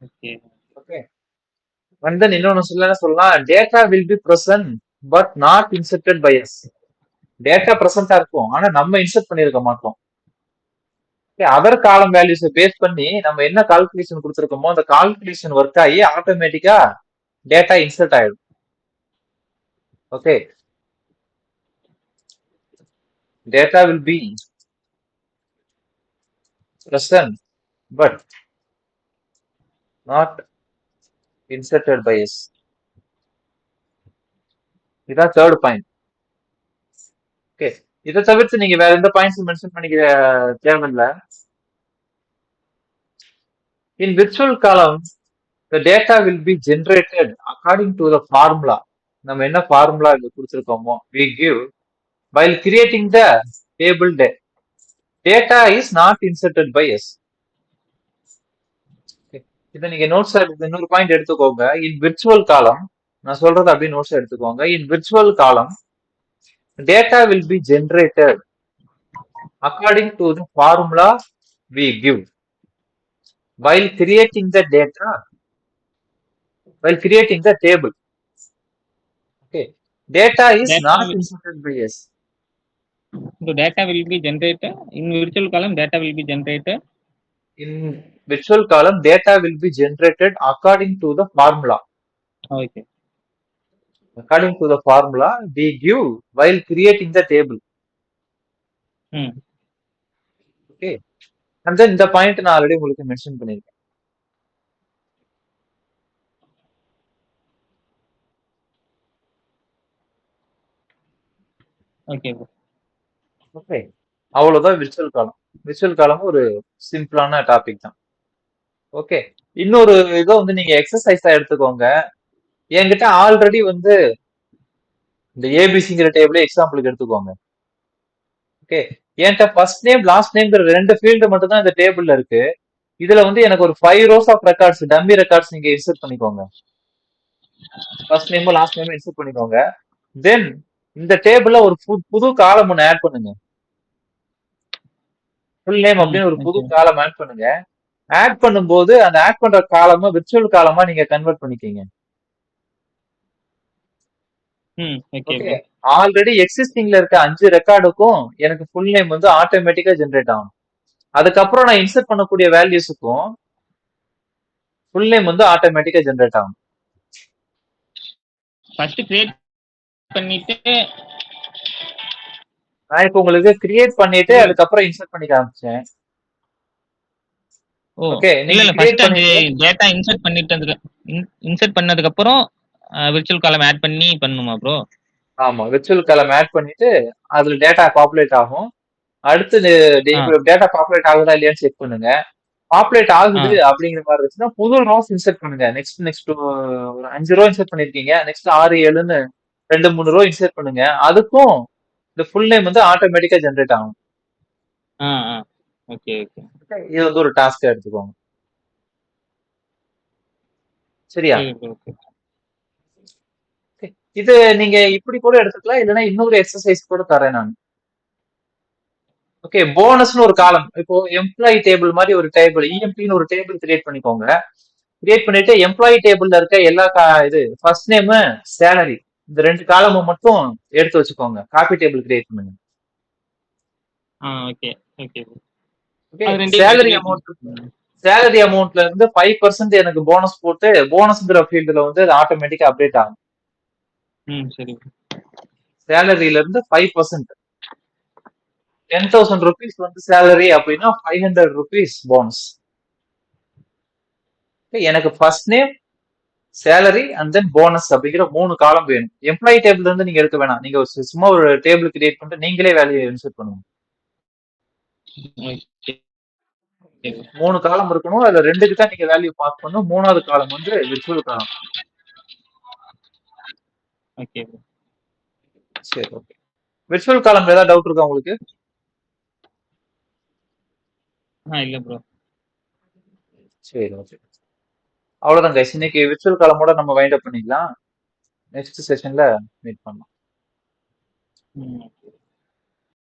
Okay okay. அண்ட் தென் இன்னொன்னு சொல்லலாம், data will be present but not inserted by us. Data பிரசன்டா இருக்கும் ஆனா நம்ம இன்செர்ட் பண்ணிருக்க மாட்டோம். அதர் காலம் வேல்யூஸை பேஸ் பண்ணி நம்ம என்ன கால்குலேஷன் கொடுத்துருக்கோமோ அந்த கால்குலேஷன் ஒர்க் ஆகி ஆட்டோமேட்டிக்கா டேட்டா இன்சர்ட் ஆயிடும். Okay. Data will B present but not inserted by us. இதான் தேர்ட் பாயிண்ட். ஓகே. இதை தவிர்த்து நீங்க வேற எந்த பாயிண்ட்ஸ் மென்ஷன் பண்ணிக்க தேவையில்ல. In virtual column, the data will be generated according to the formula. நம்ம என்ன formula கொடுத்துருக்கோமோ we give while creating the table data is not inserted by us. இதை நீங்க நோட்ஸ் இன்னொரு பாயிண்ட் எடுத்துக்கோங்க. இன் விர்ச்சுவல் காலம் நான் சொல்றது அப்படியே நோட்ஸ் எடுத்துக்கோங்க. இன் விர்ச்சுவல் காலம் data will be generated according to the formula we give while creating the data while creating the table. Okay. Data is not inserted by us. So data will be generated in virtual column. Data will be generated in virtual column. Data will be generated according to the formula. Okay. According to the formula we give while creating the table. Okay. And then இந்த point நான் already உங்களுக்கு mention பண்ணிருக்கேன். Okay. Okay. அவ்வளவுதான் virtual காலம். Virtual காலம் ஒரு சிம்பிளான topic தான். ஓகே. இன்னொரு இதை வந்து நீங்க எக்ஸசைஸா எடுத்துக்கோங்க. என்கிட்ட ஆல்ரெடி வந்து இந்த ஏபிசிங்கிற டேபிள் எக்ஸாம்பிளுக்கு எடுத்துக்கோங்க. ஓகே. என்கிட்ட ஃபர்ஸ்ட் நேம் லாஸ்ட் நேம்ங்கிற 2 ஃபீல்டு மட்டும் தான் இந்த டேபிள்ல இருக்கு. இதுல வந்து எனக்கு ஒரு 5 rows of records dummy records நீங்க இன்சர்ட் பண்ணிக்கோங்க. ஃபர்ஸ்ட் நேமும் லாஸ்ட் நேமும் இன்சர்ட் பண்ணிக்கோங்க. தென் இந்த டேபிள்ல ஒரு புது காலம் ஒன்று ஆட் பண்ணுங்க. ஃபுல் நேம் அப்படின்னு ஒரு புது காலம் ஆட் பண்ணுங்க. ஆட் பண்ணும்போது அந்த ஆட் பண்ற காலமா விர்ச்சுவல் காலமா நீங்க கன்வெர்ட் பண்ணிக்கீங்க. ஓகே. ஆல்ரெடி எக்ஸிஸ்டிங்ல இருக்க 5 ரெக்கார்டுக்கும் எனக்கு ஃபுல் நேம் வந்து ஆட்டோமேட்டிக்கா ஜெனரேட் ஆகும். அதுக்கப்புறம் நான் இன்சர்ட் பண்ணக்கூடிய வேல்யூஸுக்கும் ஃபுல் நேம் வந்து ஆட்டோமேட்டிக்கா ஜெனரேட் ஆகும். ஃபர்ஸ்ட் கிரியேட் பண்ணிட்டு நான் இப்போ உங்களுக்கு கிரியேட் பண்ணிட்டு அதுக்கப்புறம் இன்சர்ட் பண்ணி காமிச்சேன். ஓகே. நீங்க கிரியேட் பண்ணி டேட்டா இன்சர்ட் பண்ணதுக்கு அப்புறம் விர்ச்சுவல் காலம் ஆட் பண்ணி பண்ணுமா ப்ரோ? ஆமா, விர்ச்சுவல் காலம் ஆட் பண்ணிட்டு அதுல டேட்டா பாப்புலேட் ஆகும். அடுத்து டேட்டா பாப்புலேட் ஆகுதா இல்லையான்னு செக் பண்ணுங்க. பாப்புலேட் ஆகுது அப்படிங்கிற மாதிரி இருந்துச்சுன்னா புது ரோஸ் இன்சர்ட் பண்ணுங்க. நெக்ஸ்ட் ஒரு 5 ரோ இன்சர்ட் பண்ணிருக்கீங்க. நெக்ஸ்ட் 6 7ன்னு 2 3 ரோ இன்சர்ட் பண்ணுங்க. அதுக்கும் இந்த ஃபுல் நேம் வந்து ஆட்டோமேட்டிக்கா ஜெனரேட் ஆகும். Okay okay. இது வந்து ஒரு டாஸ்கா எடுத்துக்கோங்க. சரியா? இது நீங்க இப்படி கூட எடுத்துக்கலாம், இல்லைன்னா இன்னொரு எக்ஸசைஸ் கூட தரேன் நான். ஓகே. போனஸ்னு ஒரு காலம், இப்போ எம்ப்ளாயி டேபிள் மாதிரி ஒரு டேபிள் இஎம்பின்னு ஒரு டேபிள் கிரியேட் பண்ணிக்கோங்க. கிரியேட் பண்ணிட்டு எம்ப்ளாயி டேபிள்ல இருக்க எல்லா இது ஃபர்ஸ்ட் நேம் சேலரி இந்த 2 காலமும் மட்டும் எடுத்து வச்சுக்கோங்க. காப்பி டேபிள் கிரியேட் பண்ணுங்க. Okay okay. Okay. Salary amount salary அமௌண்ட்ல இருந்து 5% எனக்கு போனஸ் போட்டு போனஸ்ங்கிற ஃபீல்டுல வந்து அது ஆட்டோமேட்டிக்கா அப்டேட் ஆகும். சரி bro. சேலரியில இருந்து 5%. 10,000 rupees வந்து சேலரி அப்படின்னா 500 rupees போனஸ். எனக்கு first name, salary and then bonus அப்படிங்கிற 3 காலம் வேணும். எம்ப்ளாயி டேபிள்ல இருந்து நீங்க எடுக்க வேணாம். நீங்க சும்மா ஒரு டேபிள் கிரியேட் பண்ணிட்டு நீங்களே வேல்யூ இன்சர்ட் பண்ணுங்க. Okay bro. 3 காலம் இருக்கணும். அதுல 2க்கு தான் நீங்க வேல்யூ பாஸ் பண்ணணும். 3வது காலம் வந்து விர்ச்சுவல் காலம். Okay bro. சரி, ஓகே. விர்ச்சுவல் காலம் ஏதாவது டவுட் இருக்கா உங்களுக்கு? இல்ல ப்ரோ. சரி, ஓகே. அவ்வளவுதான் கைஸ். இன்னைக்கு விர்ச்சுவல் காலமோட நம்ம வைண்ட் அப் பண்ணிக்கலாம். நெக்ஸ்ட் செஷன்ல மீட் பண்ணலாம்.